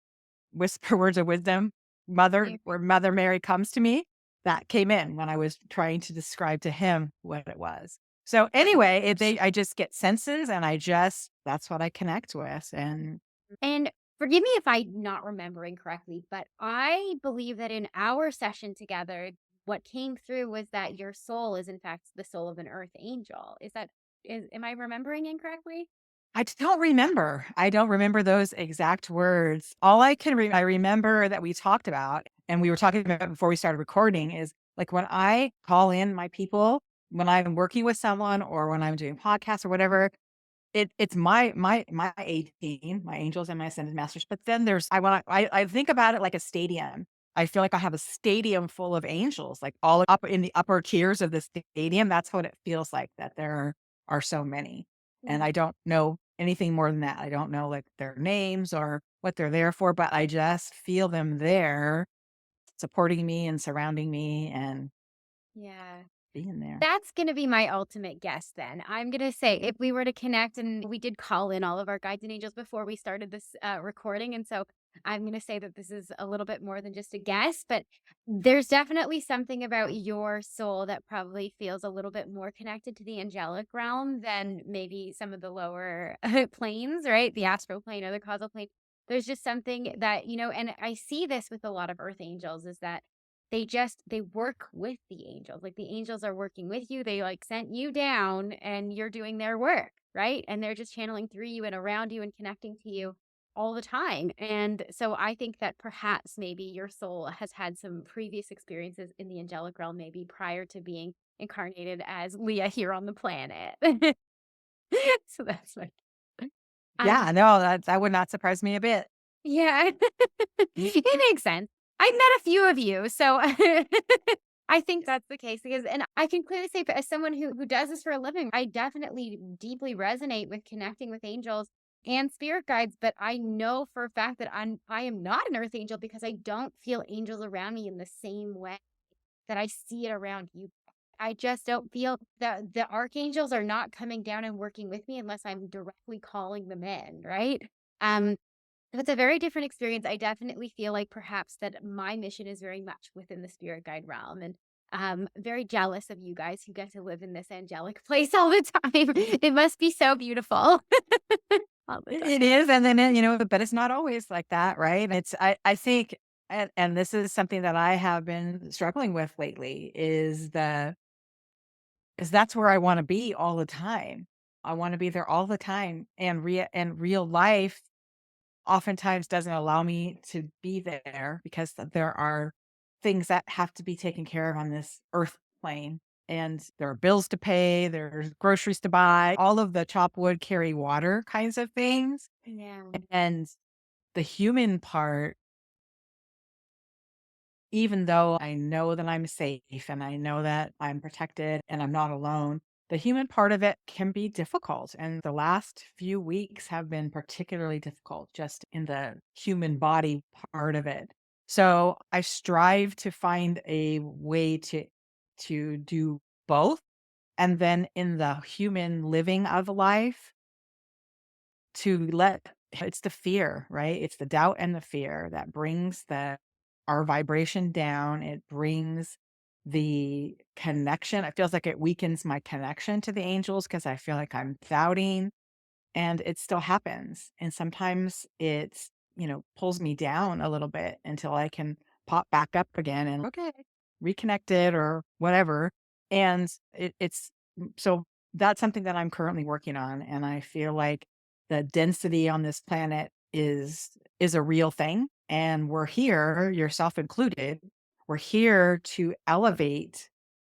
whisper words of wisdom, Yeah. where Mother Mary comes to me, that came in when I was trying to describe to him what it was. So anyway, I just get senses and that's what I connect with. And And forgive me if I'm not remembering correctly, but I believe that in our session together, what came through was that your soul is in fact the soul of an earth angel. Am I remembering incorrectly? don't remember. I don't remember those exact words. All I remember that we talked about, and we were talking about before we started recording, is like when I call in my people, when I'm working with someone or when I'm doing podcasts or whatever, it's my A team, my angels and my ascended masters, but then I think about it like a stadium. I feel like I have a stadium full of angels, like all up in the upper tiers of the stadium. That's what it feels like, that there are so many. And Mm. I don't know anything more than that. I don't know like their names or what they're there for, but I just feel them there supporting me and surrounding me and Yeah. being there. That's gonna be my ultimate guess then. I'm gonna say if we were to connect and we did call in all of our guides and angels before we started this recording. And so I'm gonna say that this is a little bit more than just a guess, but there's definitely something about your soul that probably feels a little bit more connected to the angelic realm than maybe some of the lower planes, right? The astral plane or the causal plane. There's just something that, and I see this with a lot of earth angels is that they work with the angels. Like, the angels are working with you. They, like, sent you down and you're doing their work, right? And they're just channeling through you and around you and connecting to you all the time. And so I think that perhaps maybe your soul has had some previous experiences in the angelic realm, maybe prior to being incarnated as Leah here on the planet. So that's like, Yeah, um, no, that would not surprise me a bit. yeah, it makes sense. I met a few of you, so I think that's the case because, and I can clearly say, as someone who does this for a living, I definitely deeply resonate with connecting with angels and spirit guides. But I know for a fact that I am not an earth angel because I don't feel angels around me in the same way that I see it around you. I just don't feel that the archangels are not coming down and working with me unless I'm directly calling them in, right? Um, that's a very different experience. I definitely feel like perhaps that my mission is very much within the spirit guide realm, and very jealous of you guys who get to live in this angelic place all the time. It must be so beautiful all the time. It is, and then, but it's not always like that, right? I think, and this is something that I have been struggling with lately, is that's where I wanna be all the time. I wanna be there all the time, and real life oftentimes doesn't allow me to be there because there are things that have to be taken care of on this earth plane, and there are bills to pay, there's groceries to buy, all of the chop wood, carry water kinds of things, Yeah. and the human part, even though I know that I'm safe and I know that I'm protected and I'm not alone, the human part of it can be difficult. And the last few weeks have been particularly difficult just in the human body part of it. So I strive to find a way to do both. And then in the human living of life, to let it's the fear, right? It's the doubt and the fear that brings our vibration down. It brings the connection. It feels like it weakens my connection to the angels because I feel like I'm doubting, and it still happens. And sometimes pulls me down a little bit until I can pop back up again and okay, reconnected or whatever. And so that's something that I'm currently working on. And I feel like the density on this planet is a real thing. And we're here, yourself included, we're here to elevate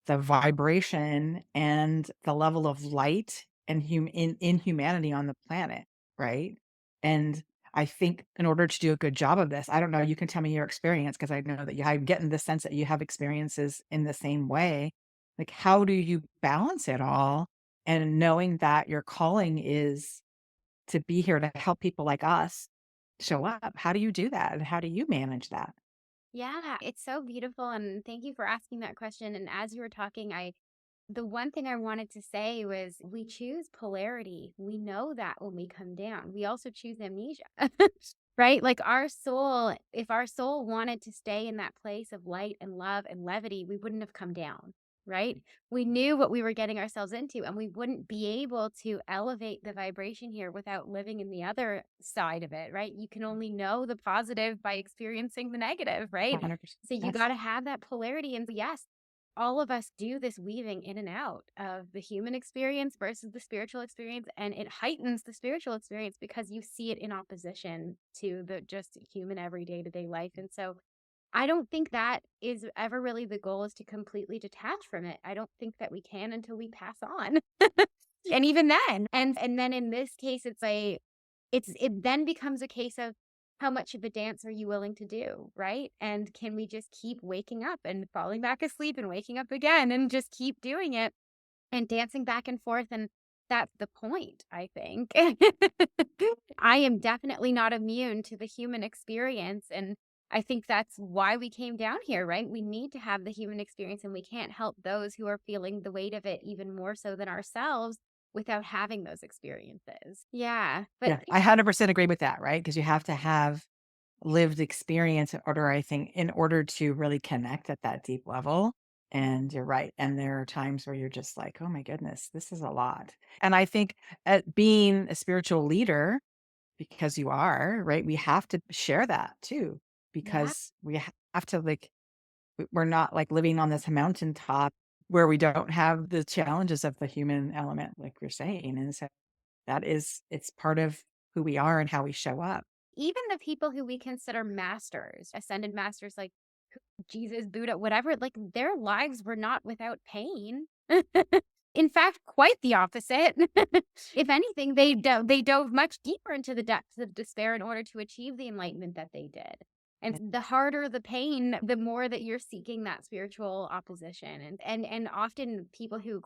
the vibration and the level of light and in humanity on the planet, right? And I think in order to do a good job of this, I don't know, you can tell me your experience because I know that I'm getting the sense that you have experiences in the same way. Like, how do you balance it all? And knowing that your calling is to be here to help people like us show up. How do you do that? And how do you manage that? Yeah, it's so beautiful. And thank you for asking that question. And as you were talking, the one thing I wanted to say was we choose polarity. We know that when we come down, we also choose amnesia, right? Like our soul, if our soul wanted to stay in that place of light and love and levity, we wouldn't have come down, right? We knew what we were getting ourselves into, and we wouldn't be able to elevate the vibration here without living in the other side of it, right? You can only know the positive by experiencing the negative, right? 100%. So you got Yes. to have that polarity. And yes, all of us do this weaving in and out of the human experience versus the spiritual experience, and it heightens the spiritual experience because you see it in opposition to the just human everyday to day life. And so I don't think that is ever really the goal, is to completely detach from it. I don't think that we can until we pass on. And even then, and then in this case, it then becomes a case of how much of a dance are you willing to do, right? And can we just keep waking up and falling back asleep and waking up again and just keep doing it and dancing back and forth? And that's the point, I think. I am definitely not immune to the human experience. And I think that's why we came down here, right? We need to have the human experience, and we can't help those who are feeling the weight of it even more so than ourselves without having those experiences. Yeah. But Yeah, I 100% agree with that, right? Because you have to have lived experience in order, I think, in order to really connect at that deep level. And you're right. And there are times where you're just like, oh my goodness, this is a lot. And I think at being a spiritual leader, because you are, right, we have to share that too, yeah, because we have to like, we're not like living on this mountaintop where we don't have the challenges of the human element, like you're saying. And so it's part of who we are and how we show up. even the people who we consider masters, ascended masters like Jesus, Buddha, whatever, like their lives were not without pain. In fact, quite the opposite. If anything, they dove much deeper into the depths of despair in order to achieve the enlightenment that they did. And the harder the pain, the more that you're seeking that spiritual opposition. And often people who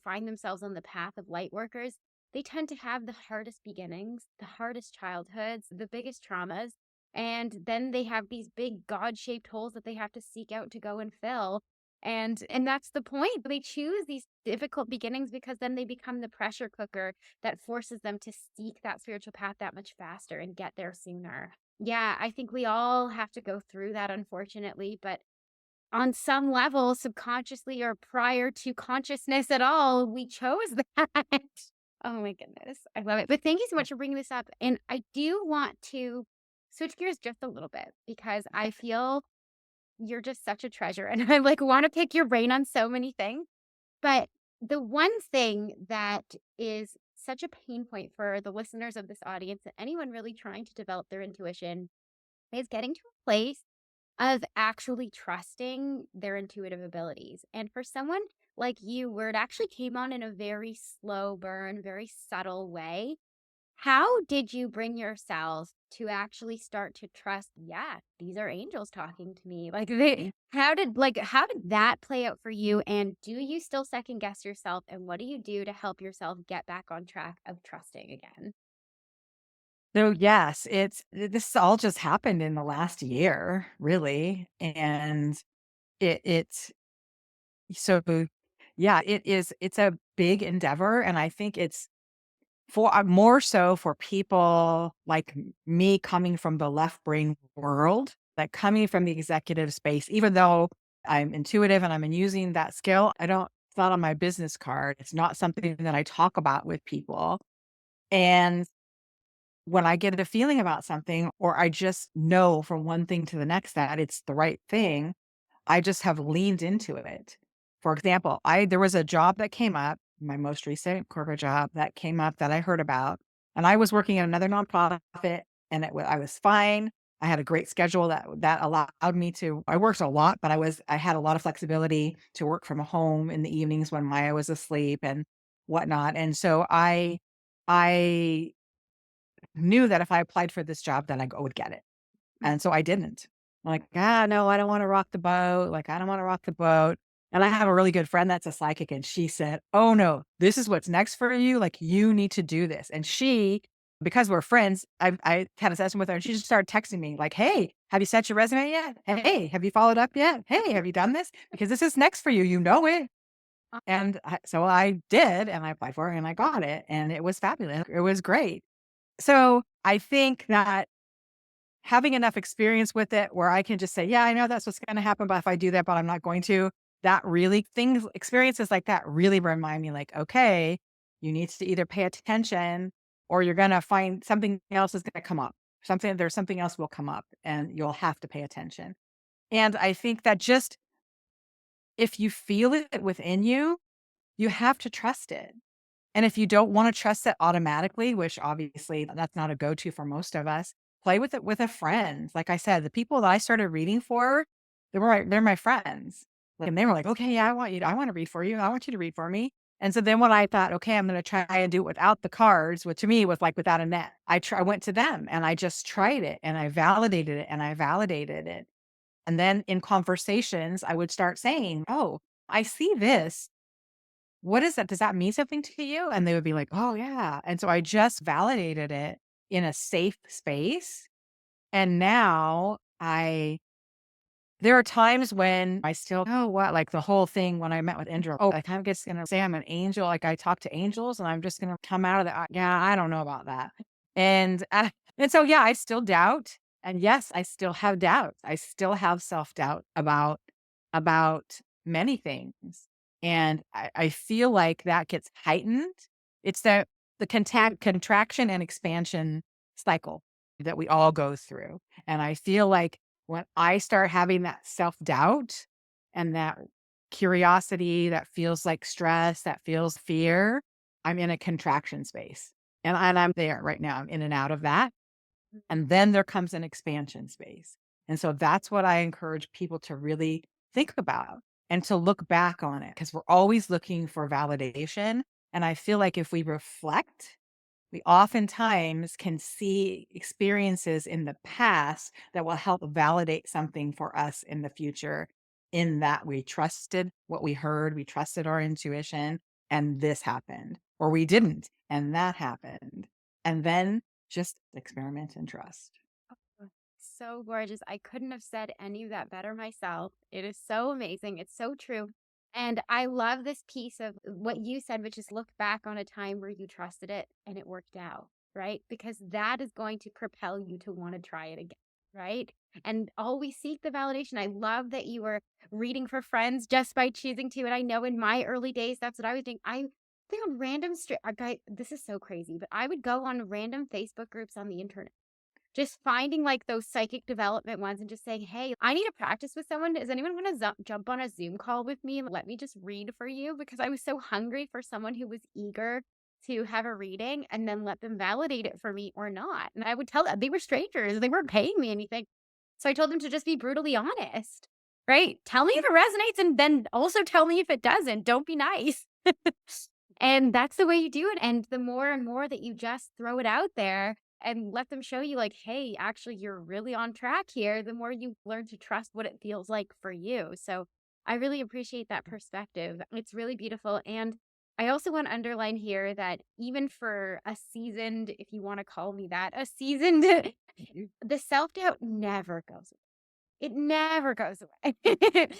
find themselves on the path of light workers, they tend to have the hardest beginnings, the hardest childhoods, the biggest traumas, and then they have these big God-shaped holes that they have to seek out to go and fill. And that's the point. They choose these difficult beginnings because then they become the pressure cooker that forces them to seek that spiritual path that much faster and get there sooner. Yeah, I think we all have to go through that, unfortunately, but on some level, subconsciously or prior to consciousness at all, we chose that. Oh my goodness. I love it. But thank you so much for bringing this up. And I do want to switch gears just a little bit because I feel you're just such a treasure and I like want to pick your brain on so many things. But the one thing that is such a pain point for the listeners of this audience and anyone really trying to develop their intuition is getting to a place of actually trusting their intuitive abilities. And for someone like you, where it actually came on in a very slow burn, very subtle way, how did you bring yourself to actually start to trust, yeah, these are angels talking to me? How did that play out for you? And do you still second guess yourself? And what do you do to help yourself get back on track of trusting again? So yes, this all just happened in the last year, really. And it's so yeah, it's a big endeavor. And I think it's for more so for people like me coming from the left brain world, like coming from the executive space, even though I'm intuitive and I'm using that skill, I don't, it's not on my business card. It's not something that I talk about with people. And when I get a feeling about something, or I just know from one thing to the next that it's the right thing, I just have leaned into it. For example, I there was a job that came up, my most recent corporate job that came up that I heard about, and I was working at another nonprofit, and I was fine. I had a great schedule that allowed me to I worked a lot, but I had a lot of flexibility to work from home in the evenings when Maya was asleep and whatnot. And so I knew that if I applied for this job, then I would get it. And so I didn't. I'm like, "Ah, no, I don't wanna rock the boat, like, I don't wanna rock the boat." And I have a really good friend that's a psychic, and she said, "Oh, no, this is what's next for you, like, you need to do this." And she because we're friends, I had a session with her, and she just started texting me like, "Hey, have you sent your resume yet? Hey, have you followed up yet? Hey, have you done this? Because this is next for you, you know it." And so I did, and I applied for it, and I got it, and it was fabulous. It was great. So, I think that having enough experience with it where I can just say, "Yeah, I know that's what's gonna happen, but if I do that, but I'm not going to," that really things experiences like that really remind me like, "Okay, you need to either pay attention or you're gonna find something else is gonna come up. Something else will come up and you'll have to pay attention." And I think that just if you feel it within you have to trust it. And if you don't wanna trust it automatically, which obviously that's not a go-to for most of us, play with it with a friend. Like I said, the people that I started reading for, they're my friends. Like, and they were like, "Okay, yeah, I wanna read for you. I want you to read for me." And so then when I thought, "Okay, I'm gonna try and do it without the cards," which to me was like without a net, I went to them and I just tried it and I validated it and I validated it. And then in conversations, I would start saying, "Oh, I see this. What is that? Does that mean something to you?" And they would be like, "Oh, yeah." And so I just validated it in a safe space. And now there are times when I still, oh, what, like the whole thing when I met with Angel, oh, I kind of just gonna say I'm an angel, like I talk to angels and I'm just gonna come out of that. Yeah, I don't know about that. And so yeah, I still doubt. And yes, I still have doubts. I still have self-doubt about many things. And I feel like that gets heightened. It's the contraction and expansion cycle that we all go through. And I feel like when I start having that self-doubt and that curiosity that feels like stress, that feels fear, I'm in a contraction space. And I'm there right now. I'm in and out of that. And then there comes an expansion space. And so that's what I encourage people to really think about and to look back on it because we're always looking for validation. And I feel like if we reflect, we oftentimes can see experiences in the past that will help validate something for us in the future, in that we trusted what we heard, we trusted our intuition, and this happened, or we didn't, and that happened. And then just experiment and trust. So gorgeous. I couldn't have said any of that better myself. It is so amazing. It's so true. And I love this piece of what you said, which is look back on a time where you trusted it and it worked out, right? Because that is going to propel you to want to try it again, right? And always seek the validation. I love that you were reading for friends just by choosing to. And I know in my early days, that's what I was doing. I think on random guy, this is so crazy, but I would go on random Facebook groups on the internet just finding, like, those psychic development ones and just saying, "Hey, I need to practice with someone. Does anyone wanna jump on a Zoom call with me and let me just read for you?" Because I was so hungry for someone who was eager to have a reading and then let them validate it for me or not. And I would tell them they were strangers, they weren't paying me anything. So I told them to just be brutally honest, right? Tell me if it resonates and then also tell me if it doesn't. Don't be nice. And that's the way you do it. And the more and more that you just throw it out there and let them show you, like, hey, actually, you're really on track here, the more you learn to trust what it feels like for you. So I really appreciate that perspective. It's really beautiful. And I also want to underline here that even for a seasoned, if you want to call me that, a seasoned, Mhm. the self doubt never goes away. It never goes away.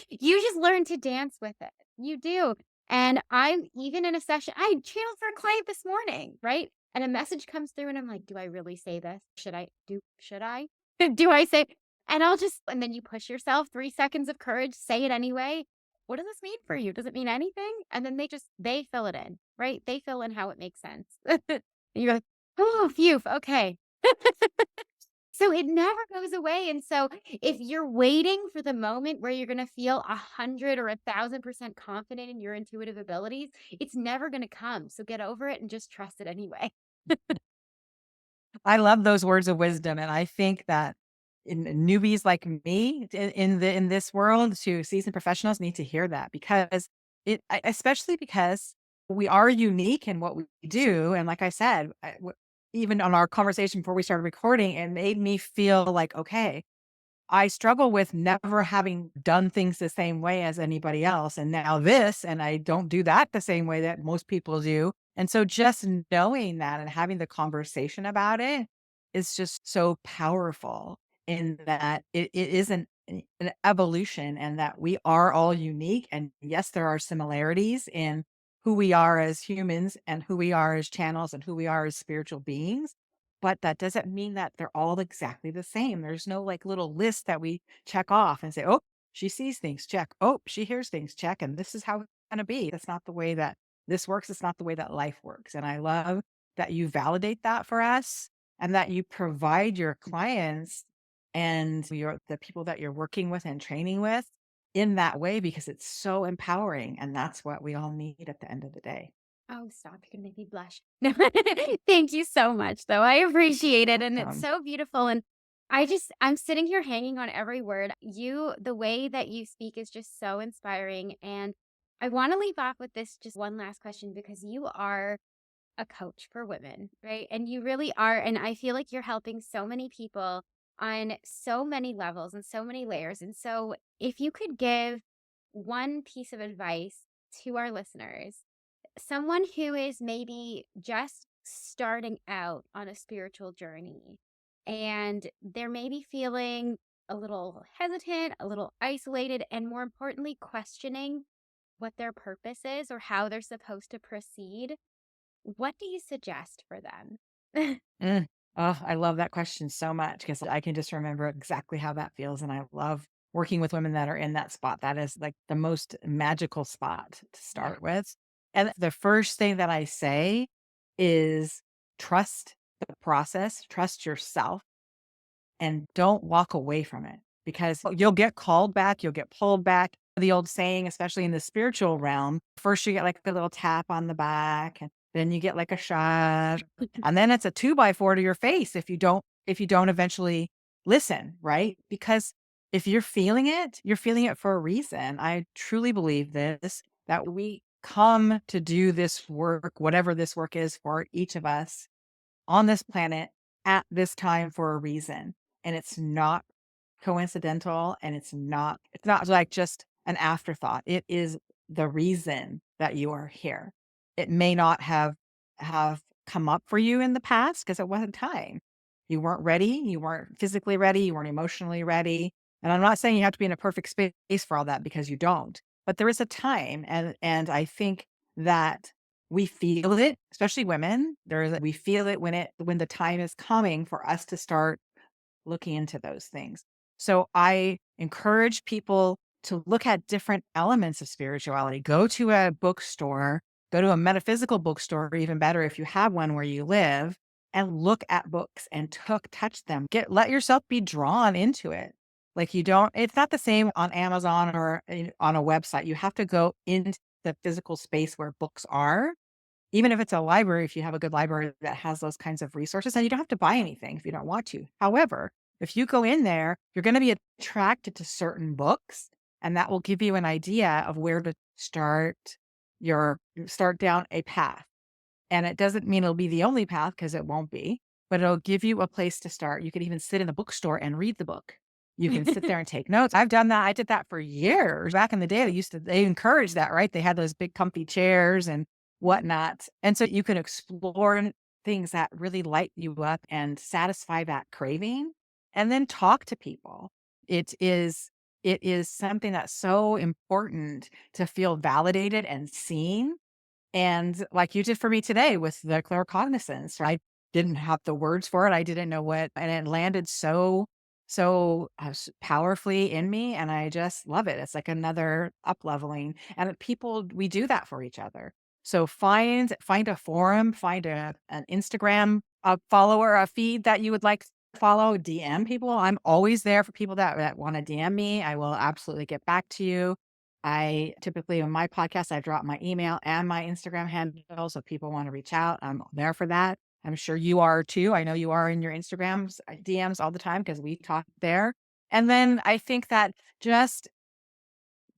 You just learn to dance with it. You do. And I'm even in a session, I channeled for a client this morning, right? And a message comes through and I'm like, do I really say this? Should I? Do I say, and I'll just, and then you push yourself 3 seconds of courage, say it anyway. What does this mean for you? Does it mean anything? And then they fill it in, right? They fill in how it makes sense. And you're like, oh, phew, okay. So it never goes away. And so if you're waiting for the moment where you're going to feel 100 or 1,000% confident in your intuitive abilities, it's never going to come. So get over it and just trust it anyway. I love those words of wisdom. And I think that newbies like me in this world to seasoned professionals need to hear that because especially because we are unique in what we do. And like I said, even on our conversation before we started recording, it made me feel like, okay, I struggle with never having done things the same way as anybody else. And now this, and I don't do that the same way that most people do. And so just knowing that and having the conversation about it is just so powerful in that it is an evolution and that we are all unique. And yes, there are similarities in who we are as humans and who we are as channels and who we are as spiritual beings. But that doesn't mean that they're all exactly the same. There's no like little list that we check off and say, oh, she sees things, check. Oh, she hears things, check. And this is how it's going to be. That's not the way that this works. It's not the way that life works. And I love that you validate that for us and that you provide your clients and the people that you're working with and training with in that way because it's so empowering. And that's what we all need at the end of the day. Oh, stop. You're gonna make me blush. No, thank you so much, though. I appreciate it. And it's Welcome. so beautiful. And I'm sitting here hanging on every word. The way that you speak is just so inspiring. And I want to leave off with this just one last question because you are a coach for women, right? And you really are. And I feel like you're helping so many people on so many levels and so many layers. And so if you could give one piece of advice to our listeners, someone who is maybe just starting out on a spiritual journey and they're maybe feeling a little hesitant, a little isolated, and more importantly, questioning what their purpose is or how they're supposed to proceed, what do you suggest for them? Mm. Oh, I love that question so much because I can just remember exactly how that feels. And I love working with women that are in that spot. That is like the most magical spot to Yeah. start with. And the first thing that I say is trust the process, trust yourself and don't walk away from it because you'll get called back, you'll get pulled back. The old saying, especially in the spiritual realm, first you get like a little tap on the back, and then you get like a shot, and then it's a two by four to your face if you don't eventually listen, right? Because if you're feeling it for a reason. I truly believe this that we come to do this work, whatever this work is for each of us on this planet at this time for a reason. And it's not coincidental and it's not like just an afterthought. It is the reason that you are here. It may not have come up for you in the past because it wasn't time. You weren't ready, you weren't physically ready, you weren't emotionally ready. And I'm not saying you have to be in a perfect space for all that because you don't. But there is a time and I think that we feel it, especially women. We feel it when the time is coming for us to start looking into those things. So I encourage people to look at different elements of spirituality. Go to a bookstore, go to a metaphysical bookstore, or even better if you have one where you live, and look at books and touch them. Let yourself be drawn into it. Like you don't, it's not the same on Amazon or on a website. You have to go into the physical space where books are even if it's a library, if you have a good library that has those kinds of resources, and you don't have to buy anything if you don't want to. However, if you go in there, you're going to be attracted to certain books, and that will give you an idea of where to start down a path. And it doesn't mean it'll be the only path because it won't be, but it'll give you a place to start. You could even sit in a bookstore and read the book. You can sit there and take notes. I've done that. I did that for years. Back in the day, they encouraged that, right? They had those big comfy chairs and whatnot. And so you can explore things that really light you up and satisfy that craving and then talk to people. It is it is something that's so important to feel validated and seen and like you did for me today with the claircognizance, I didn't have the words for it. I didn't know what, and it landed so powerfully in me. And I just love it. It's like another up leveling. And people, we do that for each other. So find a forum, find an Instagram a follower, a feed that you would like to follow, DM people. I'm always there for people that want to DM me. I will absolutely get back to you. I typically on my podcast, I drop my email and my Instagram handle. So if people want to reach out, I'm there for that. I'm sure you are too. I know you are in your Instagrams, DMs all the time because we talk there. And then I think that just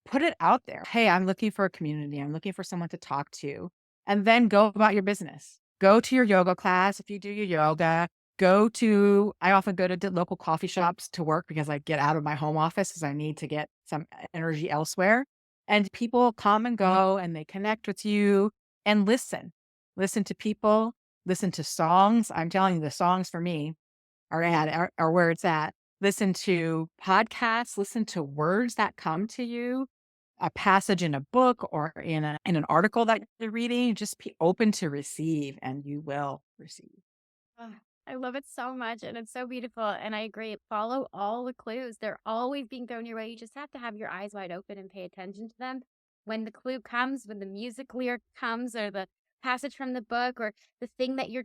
put it out there. Hey, I'm looking for a community. I'm looking for someone to talk to. And then go about your business. Go to your yoga class if you do your yoga. I often go to local coffee shops to work because I get out of my home office as I need to get some energy elsewhere. And people come and go and they connect with you and listen. Listen to people, listen to songs. I'm telling you, the songs for me are where it's at. Listen to podcasts, listen to words that come to you, a passage in a book or in an article that you're reading, just be open to receive and you will receive. Ugh, I love it so much and it's so beautiful. And I agree. Follow all the clues. They're always being thrown your way. You just have to have your eyes wide open and pay attention to them. When the clue comes, when the music lyric comes, or the passage from the book, or the thing that your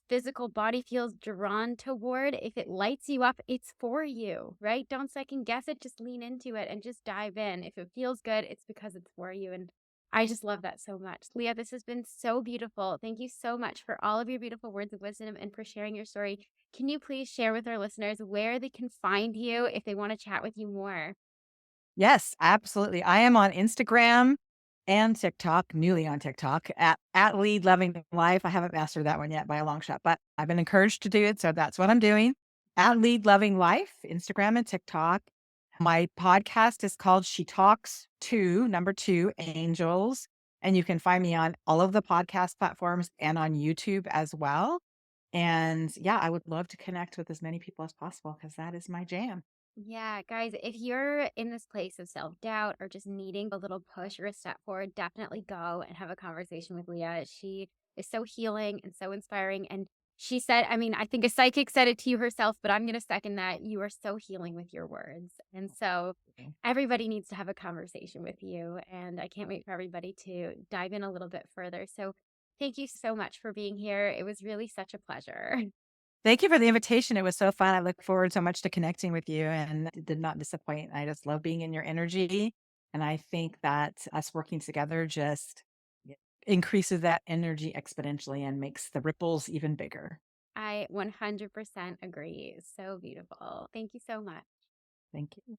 physical body feels drawn toward, if it lights you up, it's for you, right? Don't second guess it. Just lean into it and just dive in. If it feels good, it's because it's for you. And I just love that so much. Leah, this has been so beautiful. Thank you so much for all of your beautiful words of wisdom and for sharing your story. Can you please share with our listeners where they can find you if they want to chat with you more? Yes, absolutely. I am on Instagram and TikTok, newly on TikTok at Lead Loving Life. I haven't mastered that one yet by a long shot, but I've been encouraged to do it. So that's what I'm doing at Lead Loving Life, Instagram and TikTok. My podcast is called She Talks to Number Two Angels. And you can find me on all of the podcast platforms and on YouTube as well. And yeah, I would love to connect with as many people as possible because that is my jam. Yeah, guys, if you're in this place of self doubt or just needing a little push or a step forward, definitely go and have a conversation with Leah. She is so healing and so inspiring. And she said, I mean, I think a psychic said it to you herself, but I'm going to second that. You are so healing with your words. And so everybody needs to have a conversation with you. And I can't wait for everybody to dive in a little bit further. So thank you so much for being here. It was really such a pleasure. Thank you for the invitation. It was so fun. I look forward so much to connecting with you and it did not disappoint. I just love being in your energy. And I think that us working together just increases that energy exponentially and makes the ripples even bigger. I 100% agree. So beautiful. Thank you so much. Thank you.